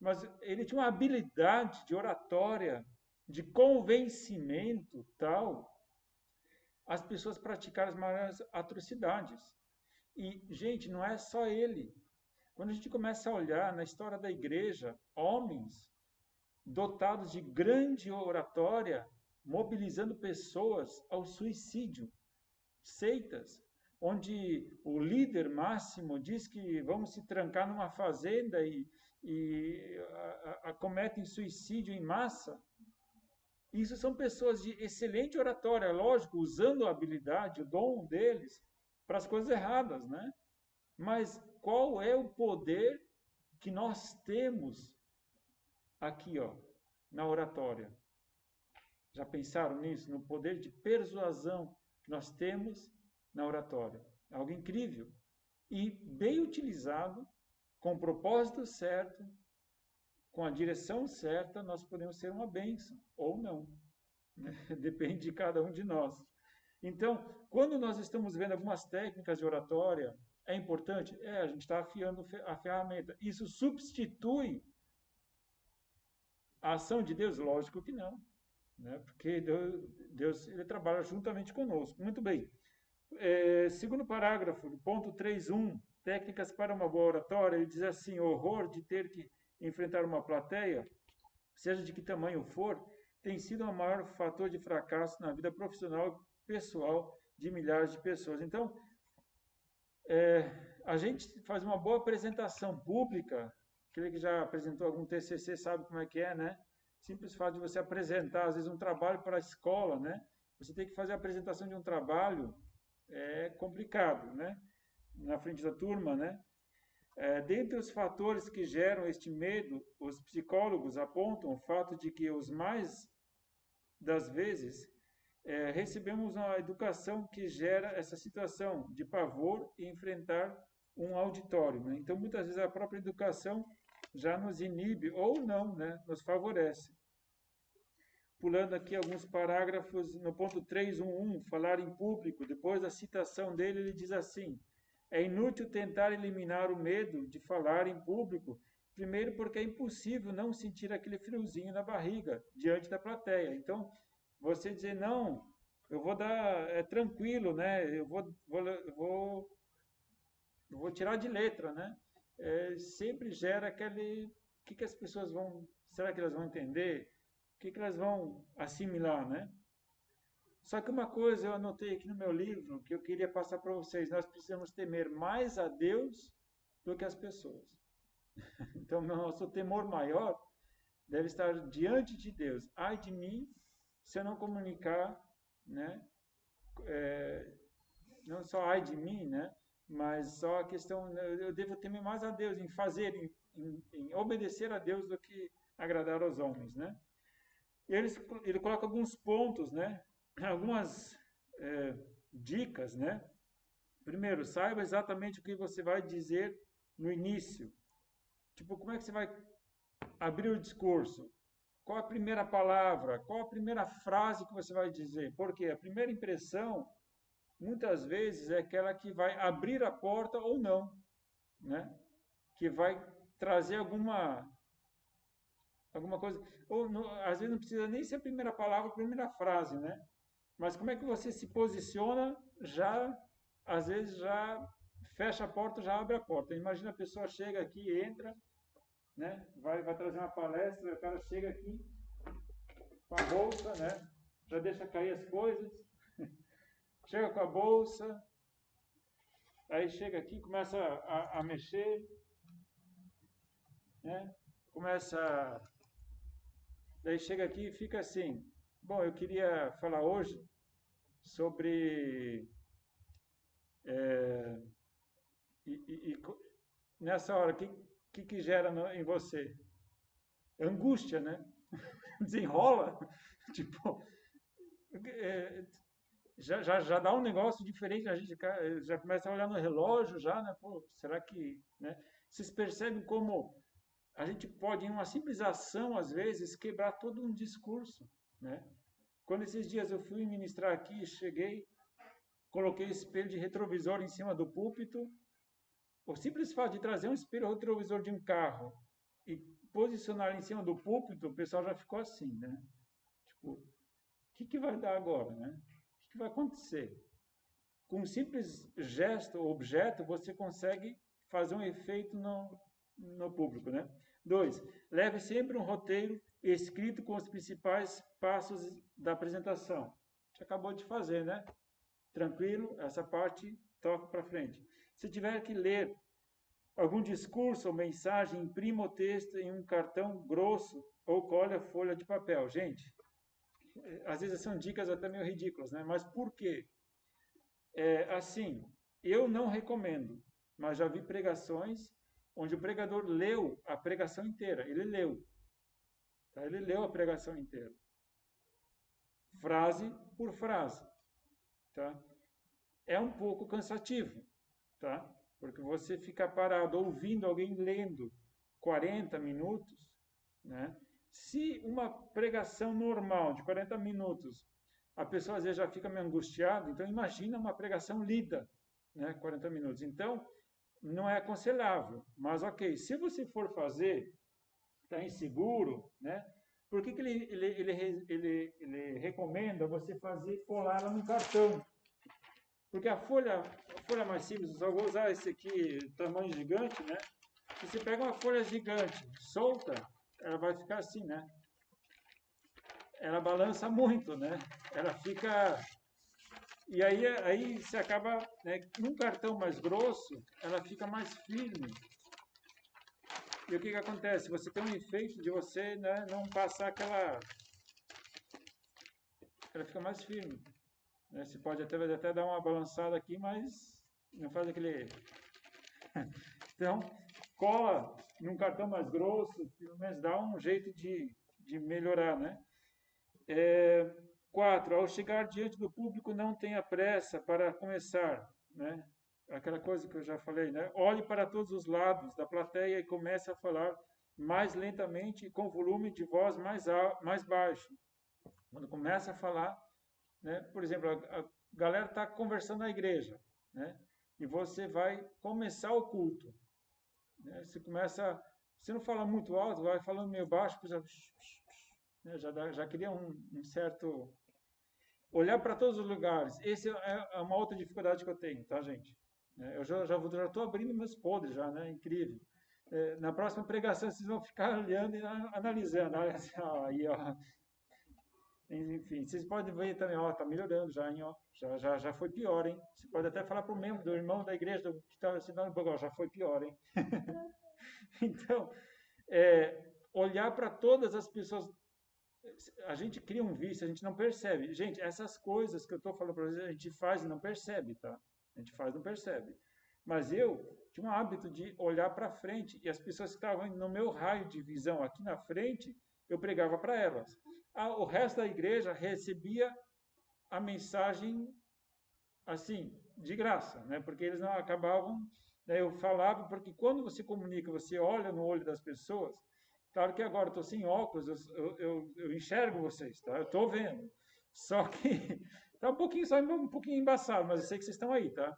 Mas ele tinha uma habilidade de oratória, de convencimento tal, as pessoas praticaram as maiores atrocidades. E, gente, não é só ele. Quando a gente começa a olhar na história da igreja, homens dotados de grande oratória, mobilizando pessoas ao suicídio, seitas, onde o líder máximo diz que vamos se trancar numa fazenda e acometem suicídio em massa. Isso são pessoas de excelente oratória, lógico, usando a habilidade, o dom deles, para as coisas erradas, né? Mas qual é o poder que nós temos aqui, ó, na oratória? Já pensaram nisso? No poder de persuasão que nós temos na oratória. É algo incrível. E bem utilizado, com o propósito certo, com a direção certa, nós podemos ser uma bênção, ou não. Depende de cada um de nós. Então, quando nós estamos vendo algumas técnicas de oratória, é importante? A gente está afiando a ferramenta. Isso substitui a ação de Deus? Lógico que não. Né? Porque Deus ele trabalha juntamente conosco. Muito bem. Segundo parágrafo, ponto 3.1, técnicas para uma boa oratória, ele diz assim, o horror de ter que enfrentar uma plateia, seja de que tamanho for, tem sido o maior fator de fracasso na vida profissional e pessoal de milhares de pessoas. Então, a gente faz uma boa apresentação pública, aquele que já apresentou algum TCC sabe como é que é, né? Simples fato de você apresentar, às vezes, um trabalho para a escola, né? Você tem que fazer a apresentação de um trabalho, é complicado, né? Na frente da turma, né? Dentre os fatores que geram este medo, os psicólogos apontam o fato de que os mais das vezes recebemos uma educação que gera essa situação de pavor e enfrentar um auditório, né? Então, muitas vezes a própria educação já nos inibe ou não, né? Nos favorece. pulando aqui alguns parágrafos, no ponto 3.1.1, falar em público, depois da citação dele, ele diz assim: é inútil tentar eliminar o medo de falar em público, primeiro porque é impossível não sentir aquele friozinho na barriga diante da plateia. Então, você dizer, não, eu vou dar, é tranquilo, né? Eu vou tirar de letra, né? Sempre gera aquele, o que as pessoas vão, será que elas vão entender? O que elas vão assimilar, né? Só que uma coisa eu anotei aqui no meu livro, que eu queria passar para vocês, nós precisamos temer mais a Deus do que as pessoas. Então, nosso temor maior deve estar diante de Deus. Ai de mim, se eu não comunicar, né? Não só ai de mim, né? Mas só a questão, eu devo temer mais a Deus, em fazer, em obedecer a Deus do que agradar aos homens, né? E ele coloca alguns pontos, né? Algumas dicas, né? Primeiro, saiba exatamente o que você vai dizer no início. Tipo, como é que você vai abrir o discurso? Qual a primeira palavra? Qual a primeira frase que você vai dizer? Porque a primeira impressão, muitas vezes, é aquela que vai abrir a porta ou não, né? Que vai trazer alguma coisa. Ou às vezes não precisa nem ser a primeira palavra, a primeira frase, né? Mas como é que você se posiciona, já, às vezes, já fecha a porta, já abre a porta. Imagina a pessoa chega aqui, entra, né? Vai trazer uma palestra, o cara chega aqui com a bolsa, né? Já deixa cair as coisas, chega com a bolsa, aí chega aqui, começa a mexer, né? Daí chega aqui e fica assim. Bom, eu queria falar hoje sobre nessa hora, o que gera em você? Angústia, né? Desenrola, tipo, já dá um negócio diferente, a gente já começa a olhar no relógio, já, né? Pô, será que, né? Vocês percebem como a gente pode, em uma simples ação, às vezes, quebrar todo um discurso, né? Quando esses dias eu fui ministrar aqui, cheguei, coloquei espelho de retrovisor em cima do púlpito. O simples fato de trazer um espelho retrovisor de um carro e posicionar em cima do púlpito, o pessoal já ficou assim, né? Tipo, o que vai dar agora, né? O que vai acontecer? Com um simples gesto ou objeto, você consegue fazer um efeito no público, né? 2. Leve sempre um roteiro escrito com os principais passos da apresentação. A gente acabou de fazer, né? Tranquilo, essa parte toca para frente. Se tiver que ler algum discurso ou mensagem, imprima o texto em um cartão grosso ou colhe a folha de papel. Gente, às vezes são dicas até meio ridículas, né? Mas por quê? Assim, eu não recomendo, mas já vi pregações onde o pregador leu a pregação inteira. Ele leu. Tá? Ele leu a pregação inteira. Frase por frase. Tá? É um pouco cansativo. Tá? Porque você fica parado ouvindo alguém lendo 40 minutos. Né? Se uma pregação normal de 40 minutos, a pessoa às vezes já fica meio angustiada, então imagina uma pregação lida, né? 40 minutos. Então, não é aconselhável, mas ok, se você for fazer, está inseguro, né? Por que ele recomenda você colar ela no cartão? Porque a folha mais simples, eu só vou usar esse aqui, tamanho gigante, né? Se você pega uma folha gigante, solta, ela vai ficar assim, né? Ela balança muito, né? Ela fica... E aí você acaba, né, num cartão mais grosso, ela fica mais firme. E o que acontece? Você tem um efeito de você, né, não passar aquela... Ela fica mais firme. Né? Você pode até dar uma balançada aqui, mas não faz aquele... Então, cola num cartão mais grosso, pelo menos dá um jeito de melhorar, né? 4. Ao chegar diante do público, não tenha pressa para começar, né? Aquela coisa que eu já falei, né? Olhe para todos os lados da plateia e comece a falar mais lentamente e com volume de voz mais baixo. Quando começa a falar, né? Por exemplo, a galera está conversando na igreja, né? E você vai começar o culto, né? Você não fala muito alto, vai falando meio baixo, né? Já cria um certo olhar para todos os lugares. Esse é uma outra dificuldade que eu tenho, tá, gente? Eu já estou abrindo meus podres já, né? Incrível. Na próxima pregação vocês vão ficar olhando e analisando. Olha assim, ó, aí, ó. Enfim, vocês podem ver também, ó, tá melhorando já, hein, ó. Já foi pior, hein? Você pode até falar para o membro, do irmão da igreja que está assinando o programa, já foi pior, hein? Então, olhar para todas as pessoas. A gente cria um vício, a gente não percebe. Gente, essas coisas que eu estou falando para vocês, a gente faz e não percebe, tá? A gente faz e não percebe. Mas eu tinha um hábito de olhar para frente e as pessoas que estavam no meu raio de visão aqui na frente, eu pregava para elas. O resto da igreja recebia a mensagem assim, de graça, né? Porque eles não acabavam, né? Eu falava, porque quando você comunica, você olha no olho das pessoas. Claro que agora eu estou sem óculos, eu enxergo vocês, tá? Eu estou vendo. Só que está um pouquinho embaçado, mas eu sei que vocês estão aí, tá?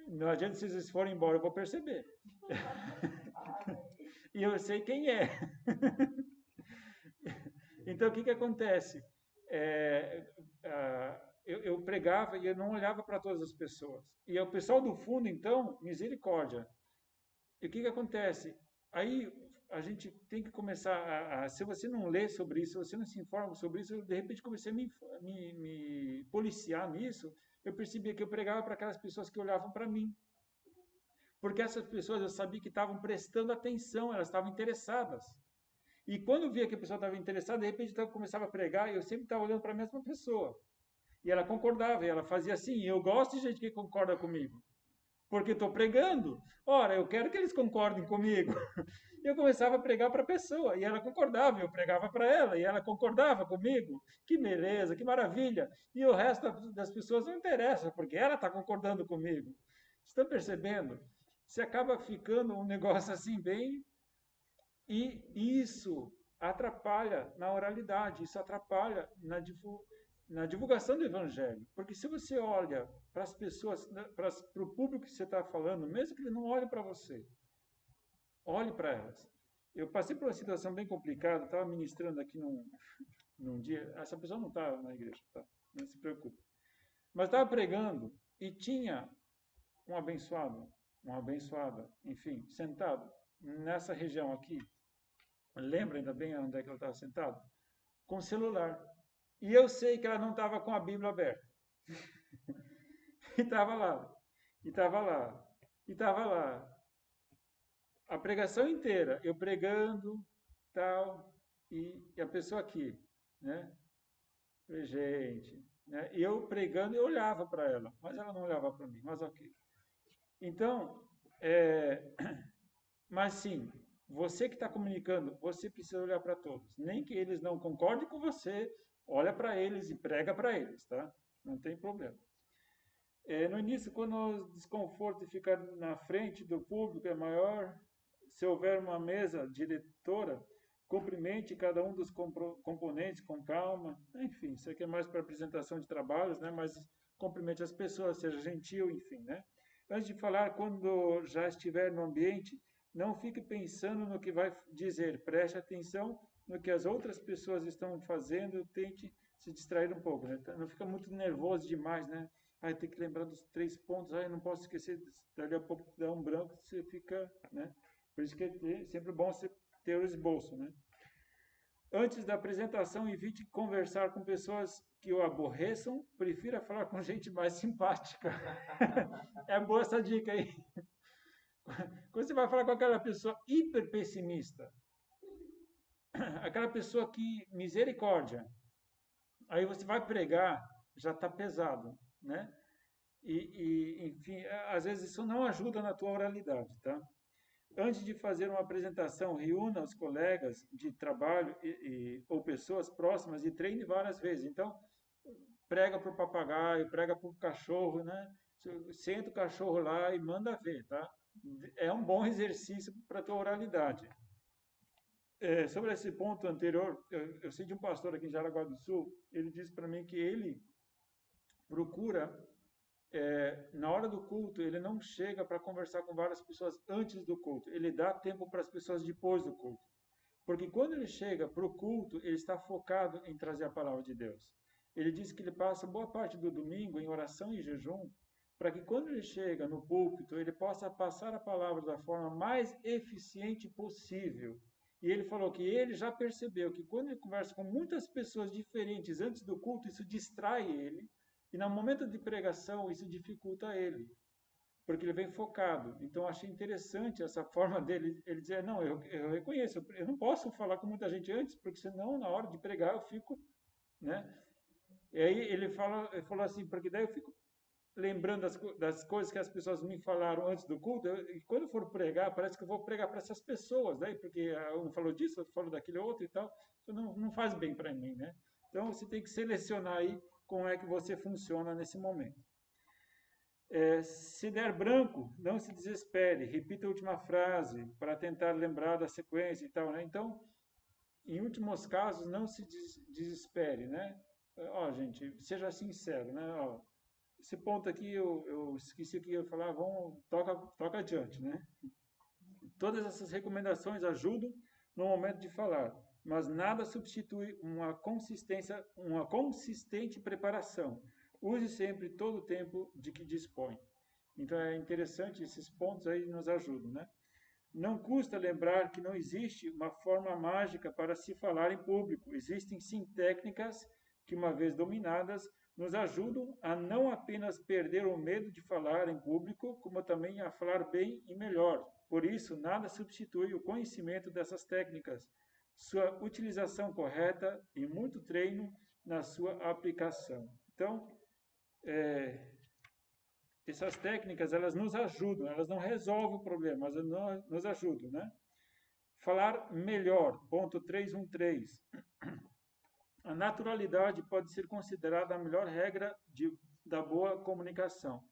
Não adianta se vocês forem embora, eu vou perceber. E eu sei quem é. Então, o que acontece? Eu pregava e eu não olhava para todas as pessoas. E o pessoal do fundo, então, misericórdia. E o que acontece? Aí a gente tem que começar se você não lê sobre isso, se você não se informa sobre isso, eu, de repente comecei a me policiar nisso, eu percebia que eu pregava para aquelas pessoas que olhavam para mim. Porque essas pessoas eu sabia que estavam prestando atenção, elas estavam interessadas. E quando eu via que a pessoa estava interessada, de repente eu começava a pregar e eu sempre estava olhando para a mesma pessoa. E ela concordava, e ela fazia assim. Eu gosto de gente que concorda comigo, porque estou pregando. Ora, eu quero que eles concordem comigo. Eu começava a pregar para a pessoa, e ela concordava, eu pregava para ela, e ela concordava comigo. Que beleza, que maravilha. E o resto das pessoas não interessa, porque ela está concordando comigo. Estão percebendo? Você acaba ficando um negócio assim bem... E isso atrapalha na oralidade, isso atrapalha na divulgação do evangelho. Porque se você olha para as pessoas, para o público que você está falando, mesmo que ele não olhe para você, olhe para elas. Eu passei por uma situação bem complicada, estava ministrando aqui num dia, essa pessoa não está na igreja, tá? Não se preocupe. Mas estava pregando e tinha uma abençoada, enfim, sentado nessa região aqui. Lembra ainda bem onde é que ela estava sentada? Com o celular. E eu sei que ela não estava com a Bíblia aberta. E estava lá. E estava lá. E estava lá. A pregação inteira, eu pregando, tal, e a pessoa aqui, né? Gente, né? E eu pregando, eu olhava para ela, mas ela não olhava para mim, mas ok. Então, mas sim, você que está comunicando, você precisa olhar para todos. Nem que eles não concordem com você, olha para eles e prega para eles, tá? Não tem problema. No início, quando o desconforto de ficar na frente do público é maior, se houver uma mesa diretora, cumprimente cada um dos componentes com calma. Enfim, isso aqui é mais para apresentação de trabalhos, né? Mas cumprimente as pessoas, seja gentil, enfim, né? Antes de falar, quando já estiver no ambiente, não fique pensando no que vai dizer, preste atenção no que as outras pessoas estão fazendo, tente se distrair um pouco, né? Não fica muito nervoso demais, né? Aí tem que lembrar dos 3 pontos, aí não posso esquecer, dali a pouco dá um branco, você fica, né? Por isso que é sempre bom você ter o esboço, né? Antes da apresentação, evite conversar com pessoas que o aborreçam, prefira falar com gente mais simpática. É boa essa dica aí. Quando você vai falar com aquela pessoa hiper pessimista, aquela pessoa que, misericórdia, aí você vai pregar, já está pesado, né? Enfim, às vezes isso não ajuda na tua oralidade, tá? Antes de fazer uma apresentação, reúna os colegas de trabalho ou pessoas próximas e treine várias vezes. Então, prega para o papagaio, prega para o cachorro, né? Senta o cachorro lá e manda ver, tá? É um bom exercício para a tua oralidade. sobre esse ponto anterior, eu sei de um pastor aqui em Jaraguá do Sul, ele disse para mim que ele procura, na hora do culto, ele não chega para conversar com várias pessoas antes do culto, ele dá tempo para as pessoas depois do culto. Porque quando ele chega para o culto, ele está focado em trazer a palavra de Deus. Ele diz que ele passa boa parte do domingo em oração e jejum, para que quando ele chega no púlpito, ele possa passar a palavra da forma mais eficiente possível. E ele falou que ele já percebeu que quando ele conversa com muitas pessoas diferentes antes do culto, isso distrai ele, e no momento de pregação, isso dificulta ele, porque ele vem focado. Então, achei interessante essa forma dele, ele dizer, não, eu reconheço, eu não posso falar com muita gente antes, porque senão, na hora de pregar, eu fico, né? E aí ele falou assim, porque daí eu fico lembrando das coisas que as pessoas me falaram antes do culto, e quando eu for pregar, parece que eu vou pregar para essas pessoas, daí, porque um falou disso, outro falou daquele outro e tal, isso não faz bem para mim, né? Então, você tem que selecionar aí como é que você funciona nesse momento. Se der branco, não se desespere, repita a última frase para tentar lembrar da sequência e tal, né? Então, em últimos casos, não se desespere, né? Ó, gente, seja sincero, né? Ó, esse ponto aqui eu esqueci que eu falar, toca adiante, né? Todas essas recomendações ajudam no momento de falar, mas nada substitui uma consistente preparação. Use sempre todo o tempo de que dispõe. Então é interessante, esses pontos aí nos ajudam, né? Não custa lembrar que não existe uma forma mágica para se falar em público. Existem sim técnicas que, uma vez dominadas, nos ajudam a não apenas perder o medo de falar em público, como também a falar bem e melhor. Por isso, nada substitui o conhecimento dessas técnicas, sua utilização correta e muito treino na sua aplicação. Então, essas técnicas, elas nos ajudam, elas não resolvem o problema, mas nos ajudam, né? Falar melhor, ponto 313. A naturalidade pode ser considerada a melhor regra da boa comunicação.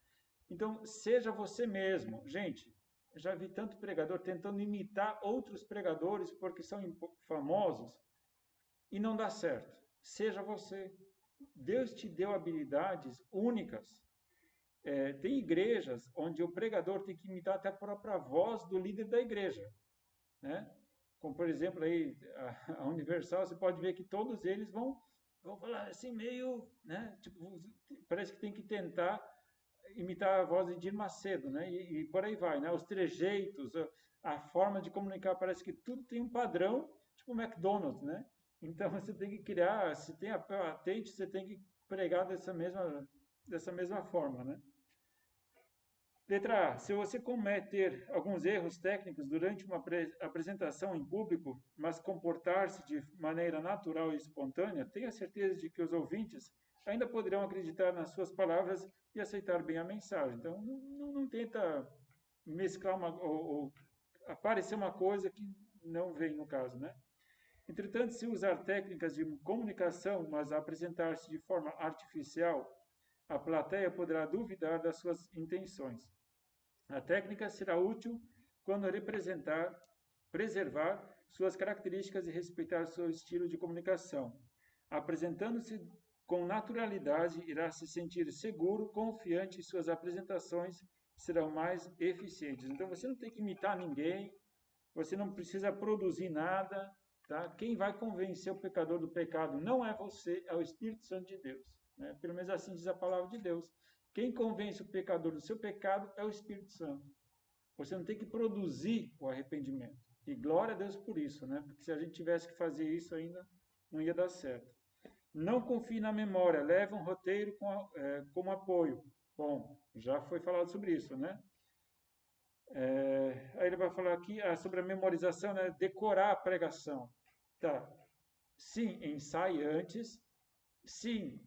Então, seja você mesmo. Gente, já vi tanto pregador tentando imitar outros pregadores porque são famosos e não dá certo. Seja você. Deus te deu habilidades únicas. Tem igrejas onde o pregador tem que imitar até a própria voz do líder da igreja, né? Como, por exemplo, aí, a Universal, você pode ver que todos eles vão falar assim meio, né? Tipo, parece que tem que tentar imitar a voz de Edir Macedo, né? E por aí vai, né? Os trejeitos, a forma de comunicar, parece que tudo tem um padrão, tipo o McDonald's, né? Então, você tem que criar, se tem a patente, você tem que pregar dessa mesma forma, né? Letra A. Se você cometer alguns erros técnicos durante uma apresentação em público, mas comportar-se de maneira natural e espontânea, tenha certeza de que os ouvintes ainda poderão acreditar nas suas palavras e aceitar bem a mensagem. Então, não tenta mesclar ou aparecer uma coisa que não vem no caso, né? Entretanto, se usar técnicas de comunicação, mas apresentar-se de forma artificial, a plateia poderá duvidar das suas intenções. A técnica será útil quando preservar suas características e respeitar seu estilo de comunicação. Apresentando-se com naturalidade, irá se sentir seguro, confiante e suas apresentações serão mais eficientes. Então, você não tem que imitar ninguém, você não precisa produzir nada, tá? Quem vai convencer o pecador do pecado não é você, é o Espírito Santo de Deus. Né? Pelo menos assim diz a palavra de Deus. Quem convence o pecador do seu pecado é o Espírito Santo. Você não tem que produzir o arrependimento. E glória a Deus por isso, né? Porque se a gente tivesse que fazer isso ainda, não ia dar certo. Não confie na memória, leve um roteiro como apoio. Bom, já foi falado sobre isso, né? Aí ele vai falar aqui sobre a memorização, né? Decorar a pregação. Tá. Sim, ensaie antes. Sim,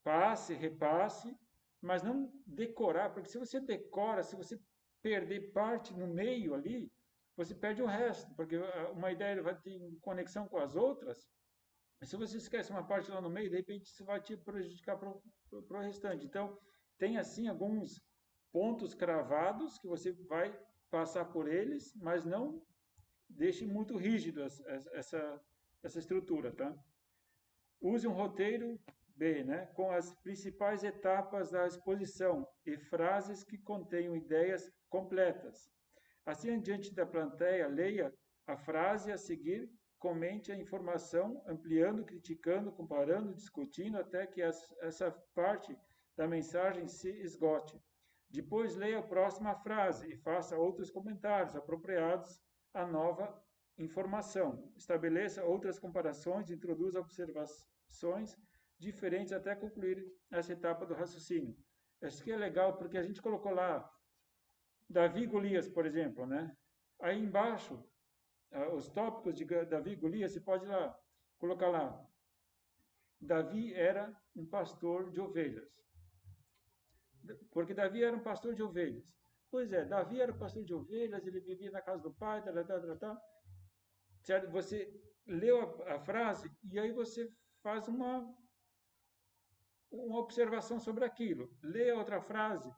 passe, repasse, mas não decorar, porque se você decora, se você perder parte no meio ali, você perde o resto, porque uma ideia vai ter conexão com as outras. Se você esquece uma parte lá no meio, de repente isso vai te prejudicar para o restante. Então, tem assim alguns pontos cravados que você vai passar por eles, mas não deixe muito rígido essa estrutura, tá? Use um roteiro B, né, com as principais etapas da exposição e frases que contenham ideias completas. Assim, diante da plateia, leia a frase a seguir, comente a informação, ampliando, criticando, comparando, discutindo, até que essa parte da mensagem se esgote. Depois, leia a próxima frase e faça outros comentários apropriados à nova informação. Estabeleça outras comparações, introduza observações diferentes até concluir essa etapa do raciocínio. Isso aqui é legal porque a gente colocou lá Davi e Golias, por exemplo, né? Aí embaixo, os tópicos de Davi e Golias, você pode lá colocar lá. Davi era um pastor de ovelhas. Porque Davi era um pastor de ovelhas. Pois é, Davi era um pastor de ovelhas, ele vivia na casa do pai, Certo? Você leu a frase e aí você faz uma observação sobre aquilo. Lê a outra frase,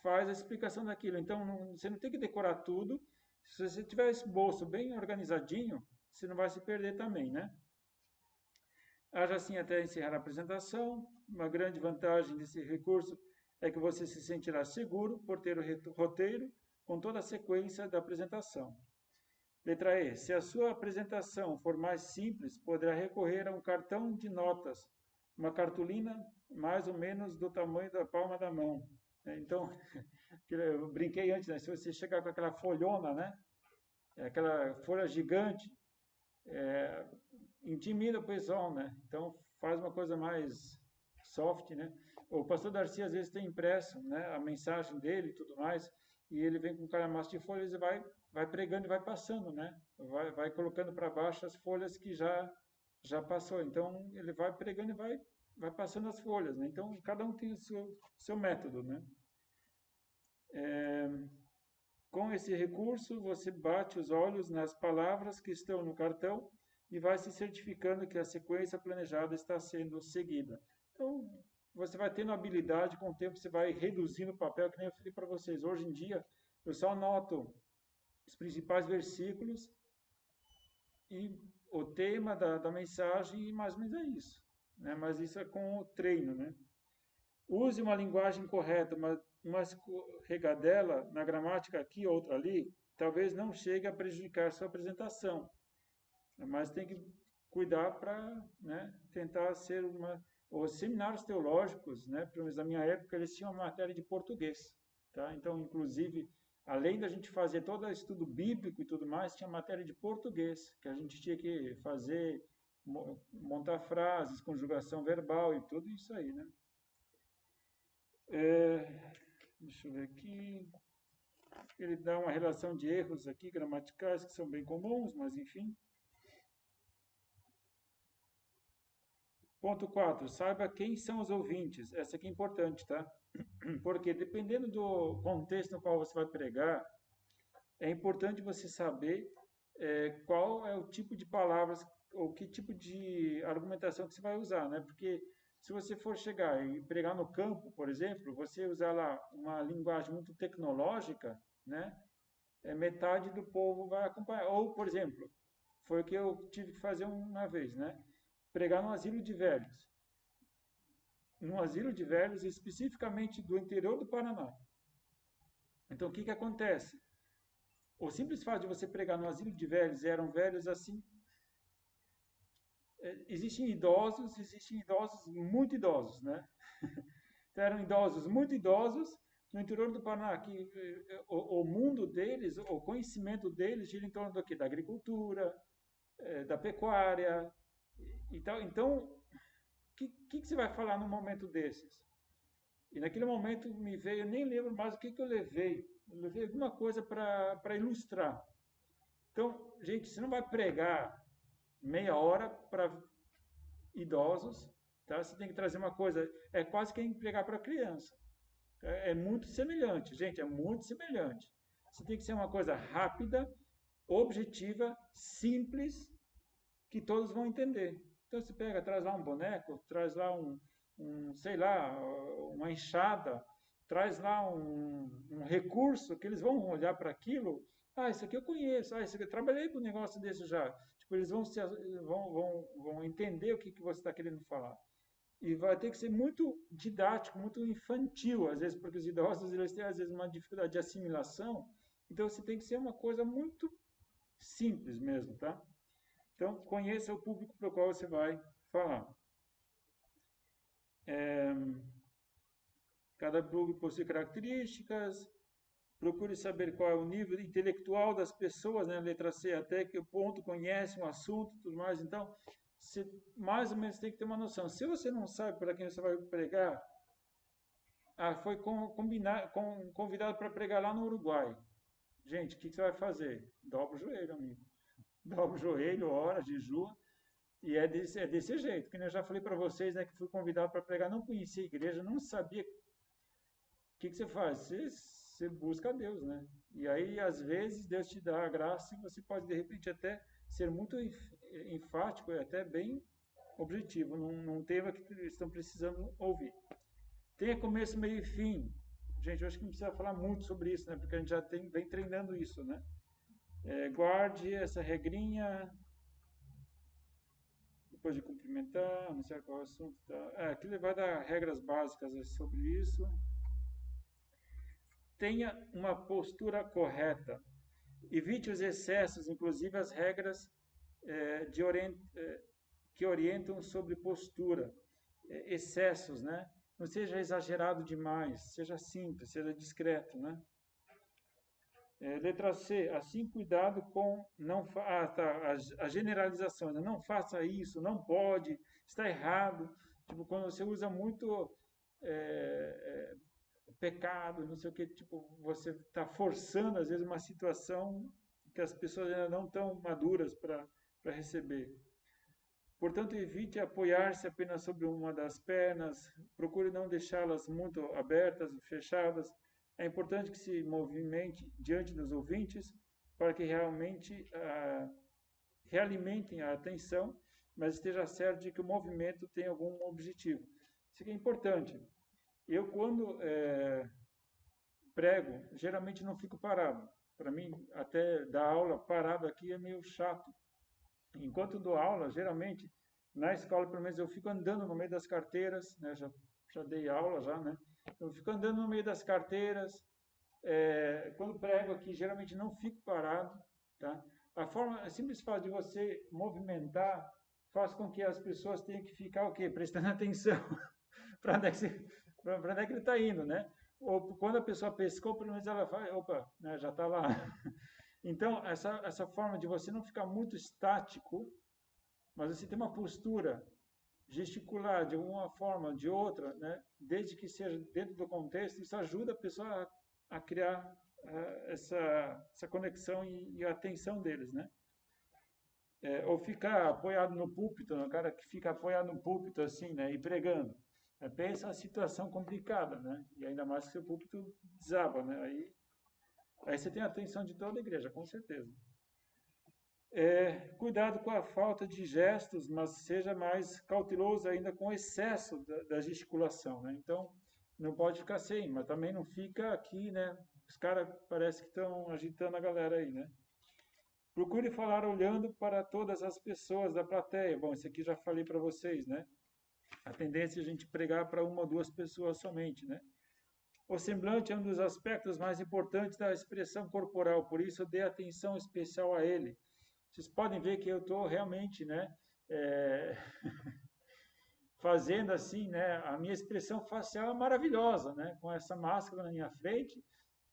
faz a explicação daquilo. Então, você não tem que decorar tudo. Se você tiver esse bolso bem organizadinho, você não vai se perder também, né? Haja assim até encerrar a apresentação. Uma grande vantagem desse recurso é que você se sentirá seguro por ter o roteiro com toda a sequência da apresentação. Letra E. Se a sua apresentação for mais simples, poderá recorrer a um cartão de notas, uma cartolina mais ou menos do tamanho da palma da mão. Então, eu brinquei antes, né? Se você chegar com aquela folhona, né? Aquela folha gigante, intimida o pessoal, né? Então, faz uma coisa mais soft, né? O pastor Darcy, às vezes, tem impresso, né, a mensagem dele e tudo mais, e ele vem com um calhamaço de folhas e vai pregando e vai passando, né? Vai colocando para baixo as folhas que já passou. Então, ele vai pregando e vai passando as folhas, né? Então, cada um tem o seu método, né? Com esse recurso, você bate os olhos nas palavras que estão no cartão e vai se certificando que a sequência planejada está sendo seguida. Então, você vai tendo habilidade, com o tempo você vai reduzindo o papel, que nem eu falei para vocês. Hoje em dia, eu só anoto os principais versículos e o tema da mensagem, e mais ou menos é isso, né? Mas isso é com o treino, né? Use uma linguagem correta, uma escorregadela na gramática aqui, outra ali, talvez não chegue a prejudicar sua apresentação. Mas tem que cuidar para, né, tentar ser Os seminários teológicos, né, pelo menos na minha época, eles tinham uma matéria de português. Tá? Então, inclusive, além da gente fazer todo o estudo bíblico e tudo mais, tinha matéria de português, que a gente tinha que fazer, montar frases, conjugação verbal e tudo isso aí, né? Deixa eu ver aqui. Ele dá uma relação de erros aqui, gramaticais, que são bem comuns, mas enfim. Ponto 4. Saiba quem são os ouvintes. Essa aqui é importante, tá? Porque dependendo do contexto no qual você vai pregar, é importante você saber qual é o tipo de palavras ou que tipo de argumentação que você vai usar, né? Porque se você for chegar e pregar no campo, por exemplo, você usar lá uma linguagem muito tecnológica, né? Metade do povo vai acompanhar. Ou, por exemplo, foi o que eu tive que fazer uma vez, né? Pregar num asilo de velhos. Num asilo de velhos, especificamente do interior do Paraná. Então, o que acontece? O simples fato de você pregar no asilo de velhos, eram velhos assim... Existem idosos muito idosos, né? Então, eram idosos muito idosos no interior do Paraná, que o mundo deles, o conhecimento deles gira em torno do quê? Da agricultura, da pecuária e tal. Então, o que você vai falar num momento desses? E naquele momento me veio, eu nem lembro mais o que eu levei. Eu levei alguma coisa para ilustrar. Então, gente, você não vai pregar meia hora para idosos, tá? Você tem que trazer uma coisa, é quase que pregar para criança. É muito semelhante, gente, é muito semelhante. Você tem que ser uma coisa rápida, objetiva, simples, que todos vão entender. Então você pega, traz lá um boneco, traz lá sei lá, uma enxada, traz lá um recurso que eles vão olhar para aquilo Ah, isso aqui eu conheço. Ah, isso aqui eu trabalhei com um negócio desse já. Tipo, eles vão entender o que você está querendo falar. E vai ter que ser muito didático, muito infantil, às vezes, porque os idosos eles têm, às vezes, uma dificuldade de assimilação. Então, você tem que ser uma coisa muito simples mesmo, tá? Então, conheça o público para o qual você vai falar. Cada público possui características. Procure saber qual é o nível intelectual das pessoas, né? Letra C, até que ponto conhece um assunto e tudo mais. Então, você mais ou menos tem que ter uma noção. Se você não sabe para quem você vai pregar, foi convidado para pregar lá no Uruguai. Gente, o que você vai fazer? Dobra o joelho, amigo. Dobra o joelho, ora, jejua. E é desse jeito. Que eu já falei para vocês, né, que fui convidado para pregar, não conhecia a igreja, não sabia. O que você faz? Você busca a Deus, né? E aí, às vezes, Deus te dá a graça e você pode, de repente, até ser muito enfático e até bem objetivo num tema que estão precisando ouvir. Tenha começo, meio e fim. Gente, eu acho que não precisa falar muito sobre isso, né? Porque a gente já vem treinando isso, né? Guarde essa regrinha depois de cumprimentar, não sei qual é o assunto. Tá? Aqui ele vai dar regras básicas sobre isso. Tenha uma postura correta. Evite os excessos, inclusive as regras que orientam sobre postura. Excessos, né? Não seja exagerado demais, seja simples, seja discreto, né? Letra C, assim cuidado com as generalizações, né? Não faça isso, não pode, está errado. Tipo, quando você usa muito pecado, não sei o que, tipo, você está forçando às vezes uma situação que as pessoas ainda não estão maduras para receber. Portanto, evite apoiar-se apenas sobre uma das pernas, procure não deixá-las muito abertas, fechadas. É importante que se movimente diante dos ouvintes para que realmente realimentem a atenção, mas esteja certo de que o movimento tem algum objetivo. Isso aqui é importante. Eu, quando prego, geralmente não fico parado. Para mim, até dar aula parado aqui é meio chato. Enquanto dou aula, geralmente, na escola, pelo menos, eu fico andando no meio das carteiras, né? Já dei aula, já, né? Eu fico andando no meio das carteiras. Quando prego aqui, geralmente não fico parado, tá? A simples fato de você movimentar faz com que as pessoas tenham que ficar o quê? Prestando atenção para onde é que ele está indo, né? Ou quando a pessoa pescou, pelo menos ela fala, opa, né, já está lá. Então, essa forma de você não ficar muito estático, mas você ter uma postura gesticular de alguma forma, de outra, né, desde que seja dentro do contexto, isso ajuda a pessoa a criar essa conexão e a atenção deles, né? Ou ficar apoiado no púlpito, né, o cara que fica apoiado no púlpito assim, né, e pregando. Pensa a situação complicada, né? E ainda mais que seu púlpito desaba, né? Aí você tem a atenção de toda a igreja, com certeza. Cuidado com a falta de gestos, mas seja mais cauteloso ainda com o excesso da gesticulação, né? Então, não pode ficar sem, mas também não fica aqui, né? Os caras parece que estão agitando a galera aí, né? Procure falar olhando para todas as pessoas da plateia. Bom, isso aqui já falei para vocês, né? A tendência é a gente pregar para uma ou duas pessoas somente, né? O semblante é um dos aspectos mais importantes da expressão corporal, por isso dê atenção especial a ele. Vocês podem ver que eu estou realmente, né, fazendo assim, né, a minha expressão facial é maravilhosa, né, com essa máscara na minha frente.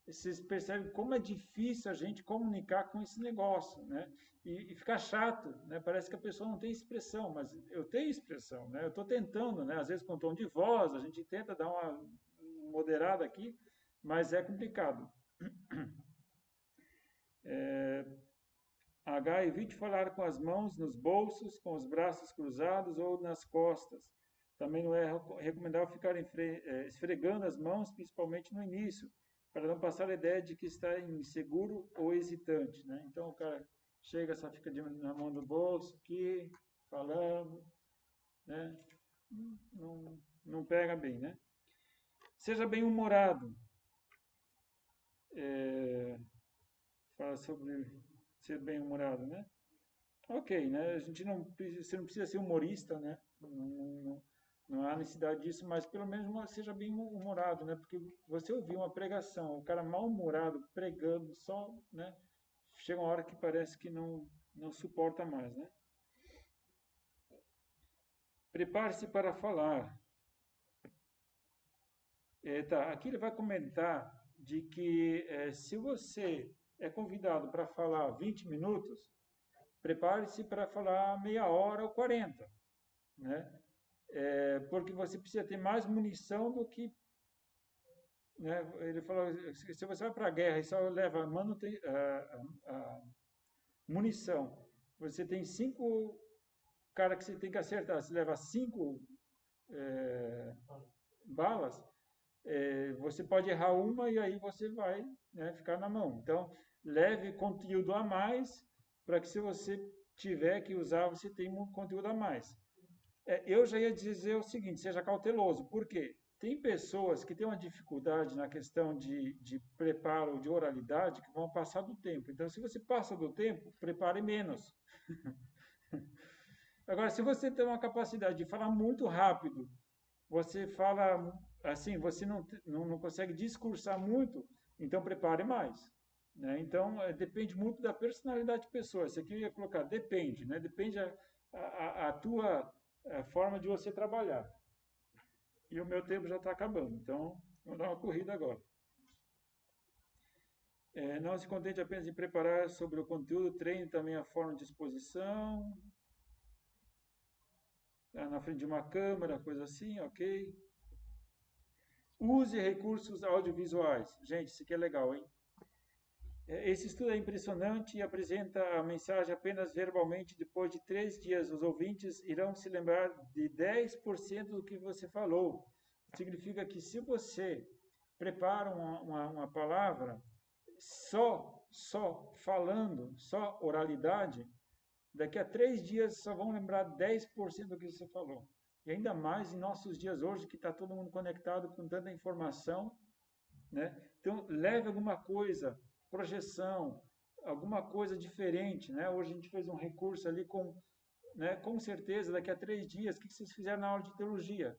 Vocês percebem como é difícil a gente comunicar com esse negócio, né, e fica chato, né, parece que a pessoa não tem expressão, mas eu tenho expressão, né, eu estou tentando, né, às vezes com tom de voz, a gente tenta dar uma moderada aqui, mas é complicado. Evite falar com as mãos nos bolsos, com os braços cruzados ou nas costas. Também não é recomendável ficar esfregando as mãos, principalmente no início, para não passar a ideia de que está inseguro ou hesitante, né? Então o cara chega, só fica na mão do bolso aqui, falando, né? Não pega bem, né? Seja bem-humorado. fala sobre ser bem-humorado, né? Ok, né? Você não precisa ser humorista, né? Não há necessidade disso, mas pelo menos seja bem-humorado, né? Porque você ouvir uma pregação, o cara mal-humorado pregando só, né? Chega uma hora que parece que não suporta mais, né? Prepare-se para falar. Aqui ele vai comentar de que se você é convidado para falar 20 minutos, prepare-se para falar meia hora ou 40, né? Porque você precisa ter mais munição do que, né? Ele falou, se você vai para a guerra e só leva munição, você tem 5 caras que você tem que acertar, você leva 5 balas, você pode errar uma e aí você vai, né, ficar na mão. Então, leve conteúdo a mais para que se você tiver que usar, você tenha um conteúdo a mais. Eu já ia dizer o seguinte, seja cauteloso. Por quê? Tem pessoas que têm uma dificuldade na questão de preparo, de oralidade, que vão passar do tempo. Então, se você passa do tempo, prepare menos. Agora, se você tem uma capacidade de falar muito rápido, você fala assim, você não consegue discursar muito, então prepare mais. Né? Então, depende muito da personalidade de pessoa. Isso aqui eu ia colocar, depende, né? Depende a tua forma de você trabalhar. E o meu tempo já está acabando, então vou dar uma corrida agora. Não se contente apenas em preparar sobre o conteúdo, treine também a forma de exposição. Na frente de uma câmera, coisa assim, ok. Use recursos audiovisuais. Gente, isso aqui é legal, hein? Esse estudo é impressionante e apresenta a mensagem apenas verbalmente. Depois de 3 dias, os ouvintes irão se lembrar de 10% do que você falou. Significa que se você prepara uma palavra só falando, só oralidade, daqui a 3 dias só vão lembrar 10% do que você falou. E ainda mais em nossos dias hoje, que está todo mundo conectado com tanta informação, né? Então, leve alguma coisa, projeção, alguma coisa diferente, né? Hoje a gente fez um recurso ali com certeza, daqui a 3 dias, o que vocês fizeram na aula de teologia?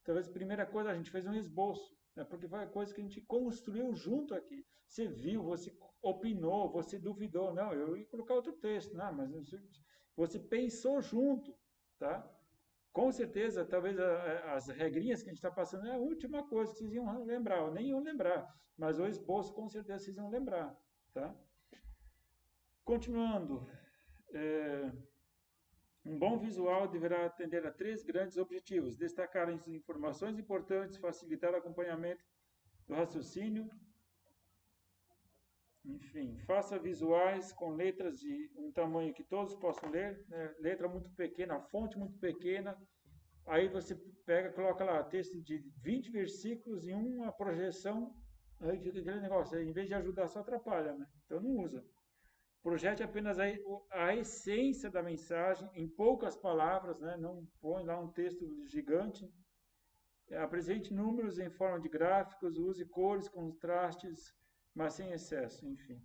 Talvez a primeira coisa, a gente fez um esboço, né? Porque foi a coisa que a gente construiu junto aqui. Você viu, você opinou, você duvidou. Não, eu ia colocar outro texto, não, mas você pensou junto, tá? Com certeza, talvez as regrinhas que a gente está passando é a última coisa que vocês iam lembrar, ou nem iam lembrar, mas o esboço com certeza vocês iam lembrar, tá? Continuando, um bom visual deverá atender a 3 grandes objetivos: destacar as informações importantes, facilitar o acompanhamento do raciocínio. Enfim, faça visuais com letras de um tamanho que todos possam ler, né? Letra muito pequena, fonte muito pequena. Aí você pega, coloca lá texto de 20 versículos e uma projeção, aí fica aquele negócio, aí, em vez de ajudar, só atrapalha, né? Então não usa. Projete apenas a essência da mensagem em poucas palavras, né? Não põe lá um texto gigante. Apresente números em forma de gráficos, use cores, contrastes, mas sem excesso, enfim.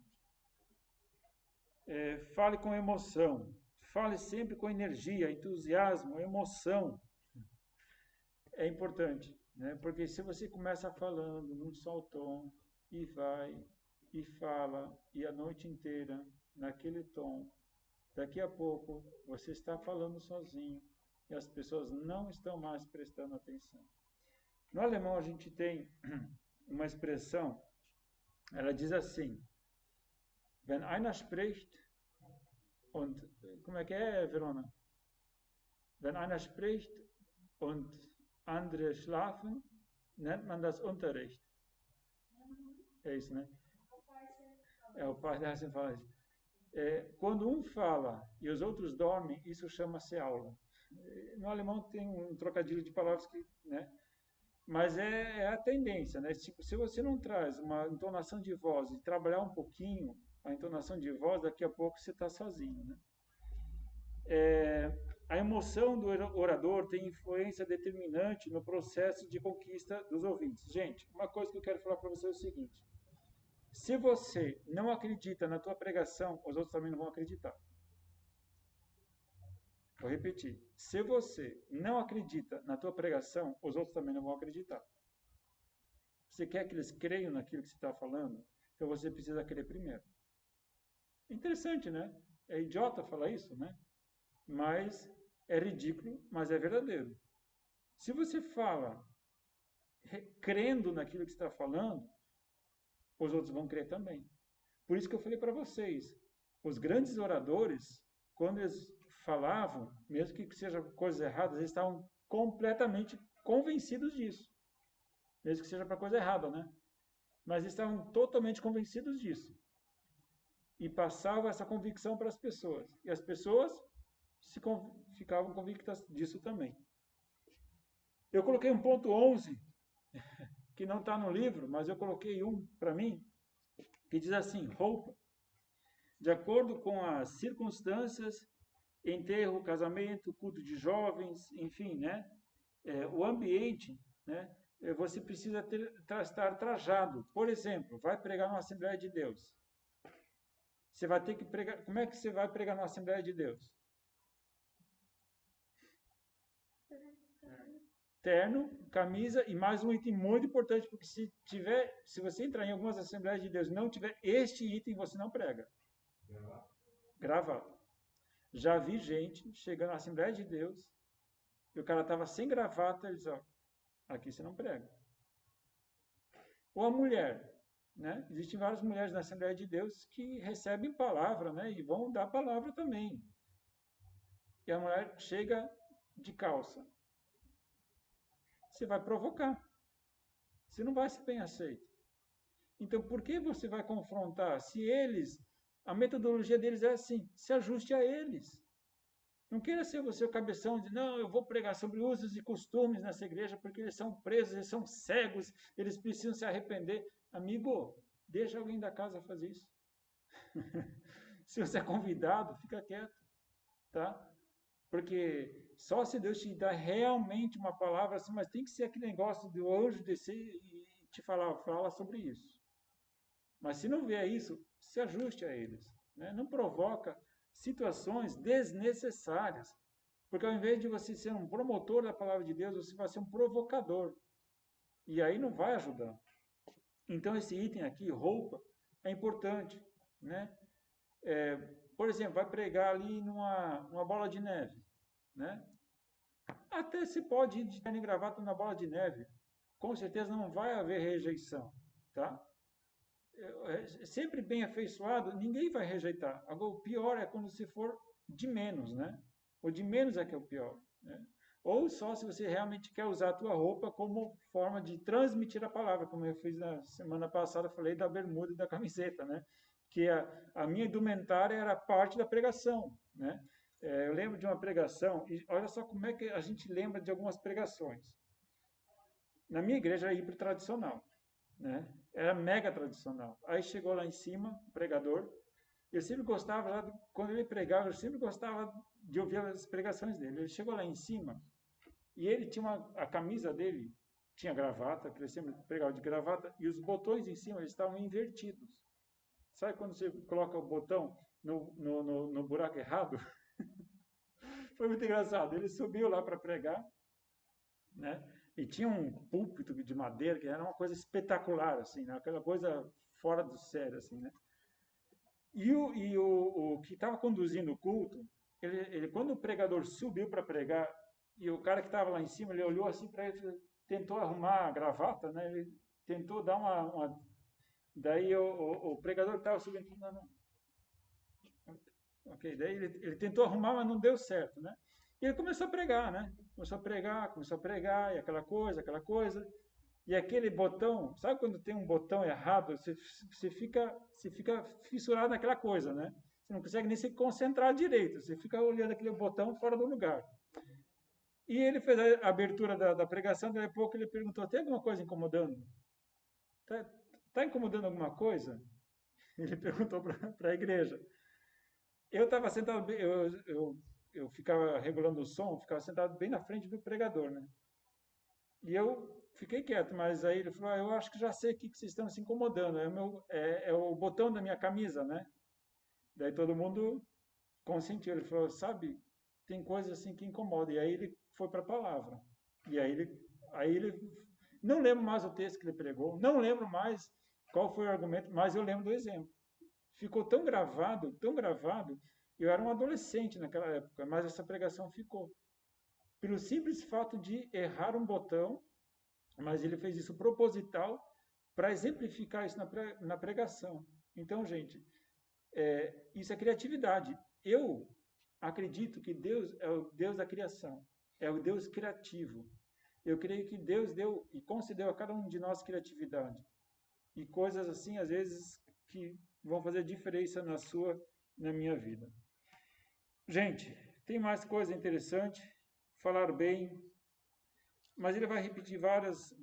Fale com emoção. Fale sempre com energia, entusiasmo, emoção. É importante, né? Porque se você começa falando num só tom e vai e fala e a noite inteira naquele tom, daqui a pouco você está falando sozinho e as pessoas não estão mais prestando atenção. No alemão a gente tem uma expressão, ela diz assim: wenn einer spricht und, como é que é, Verona? Wenn einer spricht und andere schlafen, nennt man das Unterricht. É isso, né? O pai da sempre fala isso. Quando um fala e os outros dormem, isso chama-se aula. No alemão tem um trocadilho de palavras que, né? Mas é a tendência, né? Tipo, se você não traz uma entonação de voz e trabalhar um pouquinho a entonação de voz, daqui a pouco você está sozinho, né? A emoção do orador tem influência determinante no processo de conquista dos ouvintes. Gente, uma coisa que eu quero falar para vocês é o seguinte: Se você não acredita na tua pregação, os outros também não vão acreditar. Vou repetir. Se você não acredita na tua pregação, os outros também não vão acreditar. Você quer que eles creiam naquilo que você está falando? Então você precisa crer primeiro. Interessante, né? É idiota falar isso, né? Mas é ridículo, mas é verdadeiro. Se você fala crendo naquilo que você está falando, os outros vão crer também. Por isso que eu falei para vocês, os grandes oradores, quando eles falavam, mesmo que sejam coisas erradas, eles estavam completamente convencidos disso. Mesmo que seja para coisa errada, né? Mas eles estavam totalmente convencidos disso. E passavam essa convicção para as pessoas. E as pessoas ficavam convictas disso também. Eu coloquei um ponto 11, que não está no livro, mas eu coloquei um para mim, que diz assim, roupa. De acordo com as circunstâncias, enterro, casamento, culto de jovens, enfim, né? O ambiente, né? Você precisa estar trajado. Por exemplo, vai pregar numa Assembleia de Deus. Você vai ter que pregar. Como é que você vai pregar numa Assembleia de Deus? Terno, camisa e mais um item muito importante, porque se você entrar em algumas Assembleias de Deus e não tiver este item, você não prega. Gravata. Já vi gente chegando na Assembleia de Deus e o cara estava sem gravata, ele diz, ó, aqui você não prega. Ou a mulher, né? Existem várias mulheres na Assembleia de Deus que recebem palavra, né? E vão dar palavra também. E a mulher chega de calça. Você vai provocar. Você não vai ser bem aceito. Então, por que você vai confrontar? Se eles, a metodologia deles é assim, se ajuste a eles. Não queira ser você o cabeção de, não, eu vou pregar sobre usos e costumes nessa igreja, porque eles são presos, eles são cegos, eles precisam se arrepender. Amigo, deixa alguém da casa fazer isso. Se você é convidado, fica quieto, tá? Porque só se Deus te dá realmente uma palavra assim, mas tem que ser aquele negócio do anjo descer e te fala sobre isso. Mas se não vier isso, se ajuste a eles, né? Não provoca situações desnecessárias. Porque ao invés de você ser um promotor da palavra de Deus, você vai ser um provocador. E aí não vai ajudar. Então esse item aqui, roupa, é importante, né? Por exemplo, vai pregar ali numa bola de neve, né? Até se pode ir de terno e gravata na bola de neve. Com certeza não vai haver rejeição, tá? Sempre bem afeiçoado, ninguém vai rejeitar. Agora, o pior é quando você for de menos, né? O de menos é que é o pior, né? Ou só se você realmente quer usar a tua roupa como forma de transmitir a palavra, como eu fiz na semana passada, falei da bermuda e da camiseta, né? Que a minha indumentária era parte da pregação, né? Eu lembro de uma pregação, e olha só como é que a gente lembra de algumas pregações. Na minha igreja era hiper tradicional, né? Era mega tradicional. Aí chegou lá em cima, o pregador, eu sempre gostava, quando ele pregava, eu sempre gostava de ouvir as pregações dele. Ele chegou lá em cima, e ele tinha a camisa dele, tinha gravata, porque ele sempre pregava de gravata, e os botões em cima eles estavam invertidos. Sabe quando você coloca o botão no buraco errado? Foi muito engraçado. Ele subiu lá para pregar, né? E tinha um púlpito de madeira que era uma coisa espetacular, assim, né? Aquela coisa fora do sério, assim, né? E o que estava conduzindo o culto, quando o pregador subiu para pregar, e o cara que estava lá em cima, ele olhou assim para ele, tentou arrumar a gravata, né? Ele tentou dar uma... Daí o pregador estava subindo, não. Ok, daí ele tentou arrumar, mas não deu certo, né? E ele começou a pregar, né? Começou a pregar, e aquela coisa. E aquele botão, sabe quando tem um botão errado, você fica fissurado naquela coisa, né? Você não consegue nem se concentrar direito, você fica olhando aquele botão fora do lugar. E ele fez a abertura da pregação, daí a pouco ele perguntou, tem alguma coisa incomodando? Tá incomodando alguma coisa? Ele perguntou para a igreja. Eu estava sentado, eu ficava regulando o som, ficava sentado bem na frente do pregador, né? E eu fiquei quieto, mas aí ele falou, eu acho que já sei o que vocês estão se incomodando, é o botão da minha camisa, né? Daí todo mundo consentiu, ele falou, sabe, tem coisa assim que incomoda. E aí ele foi para a palavra. E aí ele, não lembro mais o texto que ele pregou, não lembro mais qual foi o argumento, mas eu lembro do exemplo. Ficou tão gravado, eu era um adolescente naquela época, mas essa pregação ficou. Pelo simples fato de errar um botão, mas ele fez isso proposital para exemplificar isso na pregação. Então, gente, isso é criatividade. Eu acredito que Deus é o Deus da criação, é o Deus criativo. Eu creio que Deus deu e concedeu a cada um de nós criatividade. E coisas assim, às vezes, que vão fazer diferença na minha vida. Gente, tem mais coisa interessante, falar bem, mas ele vai repetir vários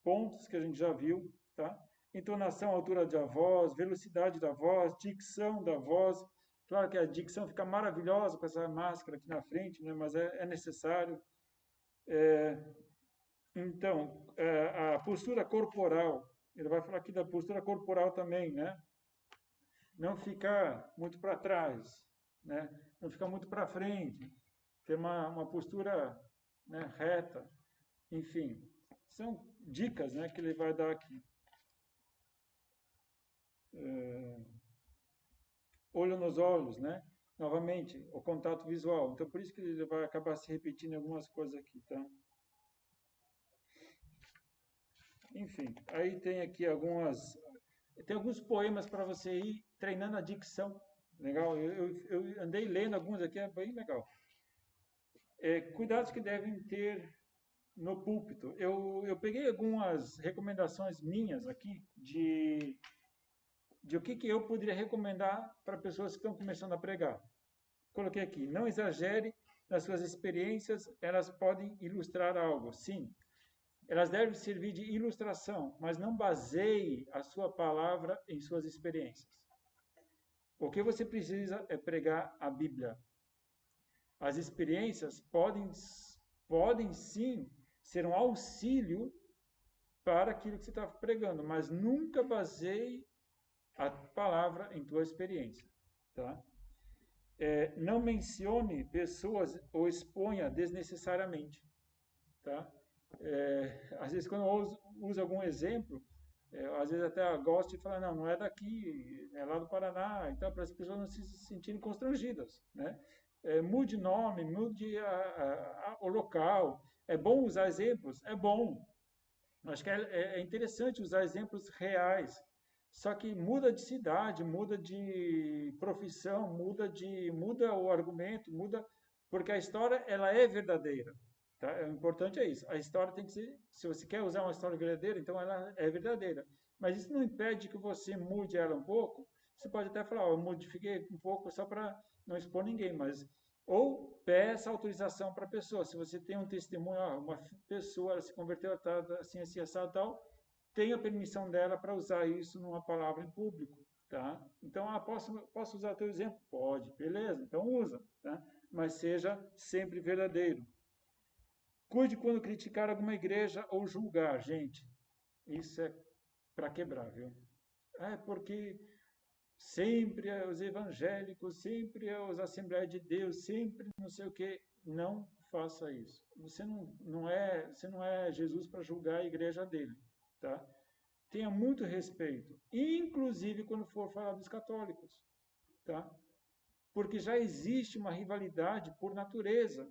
pontos que a gente já viu, tá? Entonação, altura da voz, velocidade da voz, dicção da voz. Claro que a dicção fica maravilhosa com essa máscara aqui na frente, né? Mas é necessário. Então, a postura corporal, ele vai falar aqui da postura corporal também, né? Não ficar muito para trás, né? Não ficar muito para frente, ter uma postura, né, reta, enfim. São dicas, né, que ele vai dar aqui. Olho nos olhos, né? Novamente, o contato visual. Então, por isso que ele vai acabar se repetindo algumas coisas aqui, tá? Enfim, aí tem aqui alguns poemas para você ir treinando a dicção. Legal? Eu andei lendo alguns aqui, é bem legal. Cuidados que devem ter no púlpito. Eu peguei algumas recomendações minhas aqui de o que eu poderia recomendar para pessoas que estão começando a pregar. Coloquei aqui, não exagere nas suas experiências, elas podem ilustrar algo. Sim, elas devem servir de ilustração, mas não baseie a sua palavra em suas experiências. O que você precisa é pregar a Bíblia. As experiências podem sim ser um auxílio para aquilo que você está pregando, mas nunca baseie a palavra em tua experiência, tá? Não mencione pessoas ou exponha desnecessariamente, tá? Às vezes quando eu uso algum exemplo, às vezes até gosto de falar, não é daqui, é lá do Paraná, então para as pessoas não se sentirem constrangidas, né? Mude nome, mude o local. É bom usar exemplos? É bom. Acho que é interessante usar exemplos reais. Só que muda de cidade, muda de profissão, muda o argumento, porque a história ela é verdadeira. Tá? O importante é isso. A história tem que ser, se você quer usar uma história verdadeira, então ela é verdadeira. Mas isso não impede que você mude ela um pouco. Você pode até falar, eu modifiquei um pouco só para não expor ninguém, mas ou peça autorização para a pessoa. Se você tem um testemunho, uma pessoa ela se converteu, tá, assim, assim, assado, tal, tenha permissão dela para usar isso numa palavra em público, tá? Então, posso usar teu exemplo? Pode, beleza, então usa, tá? Mas seja sempre verdadeiro. Cuide quando criticar alguma igreja ou julgar, gente. Isso é para quebrar, viu? Porque sempre os evangélicos, sempre os Assembleias de Deus, sempre não sei o quê. Não faça isso. Você não é Jesus para julgar a igreja dele, tá? Tenha muito respeito, inclusive quando for falar dos católicos, tá? Porque já existe uma rivalidade por natureza,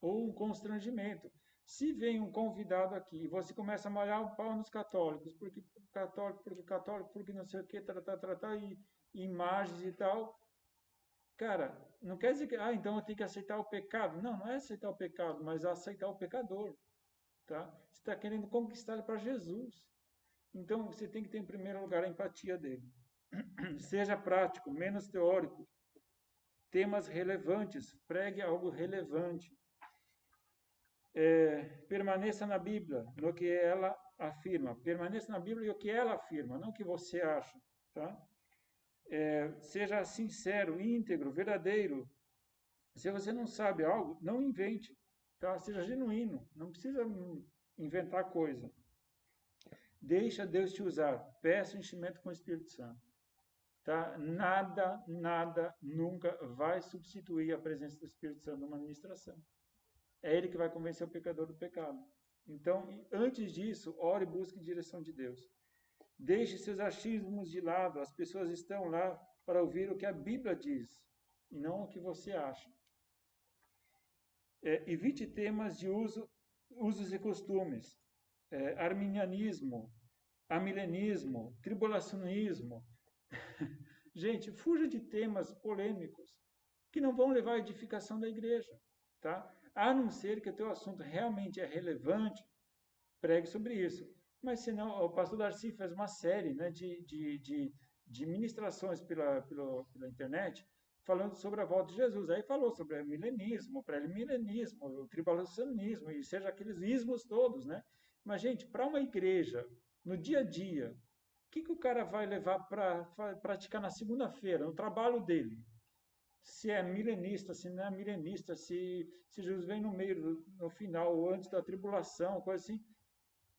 ou um constrangimento. Se vem um convidado aqui e você começa a molhar o pau nos católicos, porque católico, porque não sei o que, e imagens e tal, cara, não quer dizer que, então eu tenho que aceitar o pecado. Não é aceitar o pecado, mas aceitar o pecador, tá? Você está querendo conquistar ele para Jesus. Então, você tem que ter, em primeiro lugar, a empatia dele. Seja prático, menos teórico. Temas relevantes, pregue algo relevante. Permaneça na Bíblia, no que ela afirma. Permaneça na Bíblia e o que ela afirma, não o que você acha. Tá? Seja sincero, íntegro, verdadeiro. Se você não sabe algo, não invente. tá? Seja genuíno, não precisa inventar coisa. Deixa Deus te usar, peça o enchimento com o Espírito Santo. Tá? Nada nunca vai substituir a presença do Espírito Santo numa ministração. É Ele que vai convencer o pecador do pecado. Então, antes disso, ore e busque direção de Deus. Deixe seus achismos de lado. As pessoas estão lá para ouvir o que a Bíblia diz e não o que você acha. Evite temas de usos e costumes, arminianismo, amilenismo, tribulacionismo. Gente, fuja de temas polêmicos que não vão levar à edificação da igreja, tá? A não ser que o teu assunto realmente é relevante, pregue sobre isso. Mas senão, o pastor Darcy fez uma série, né, de ministrações pela internet, falando sobre a volta de Jesus. Aí falou sobre o milenismo, o pré-milenismo, o tribulacionismo, e seja aqueles ismos todos, né? Mas, gente, para uma igreja, no dia a dia, o que o cara vai levar para praticar na segunda-feira, no trabalho dele? Se é milenista, se não é milenista, se Jesus vem no meio, no final, ou antes da tribulação, coisa assim.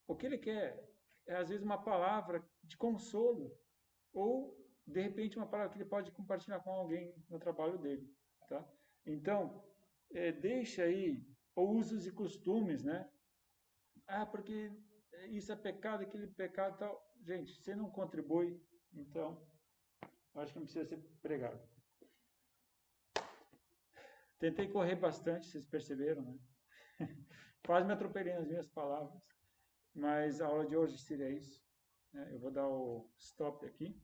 O que ele quer é, às vezes, uma palavra de consolo, ou, de repente, uma palavra que ele pode compartilhar com alguém no trabalho dele, tá? Então, deixa aí usos e costumes, né? Ah, porque isso é pecado, aquele pecado e tal. Gente, você não contribui, então, acho que não precisa ser pregado. Tentei correr bastante, vocês perceberam, né? Quase me atropelei nas minhas palavras. Mas a aula de hoje seria isso, né? Eu vou dar o stop aqui.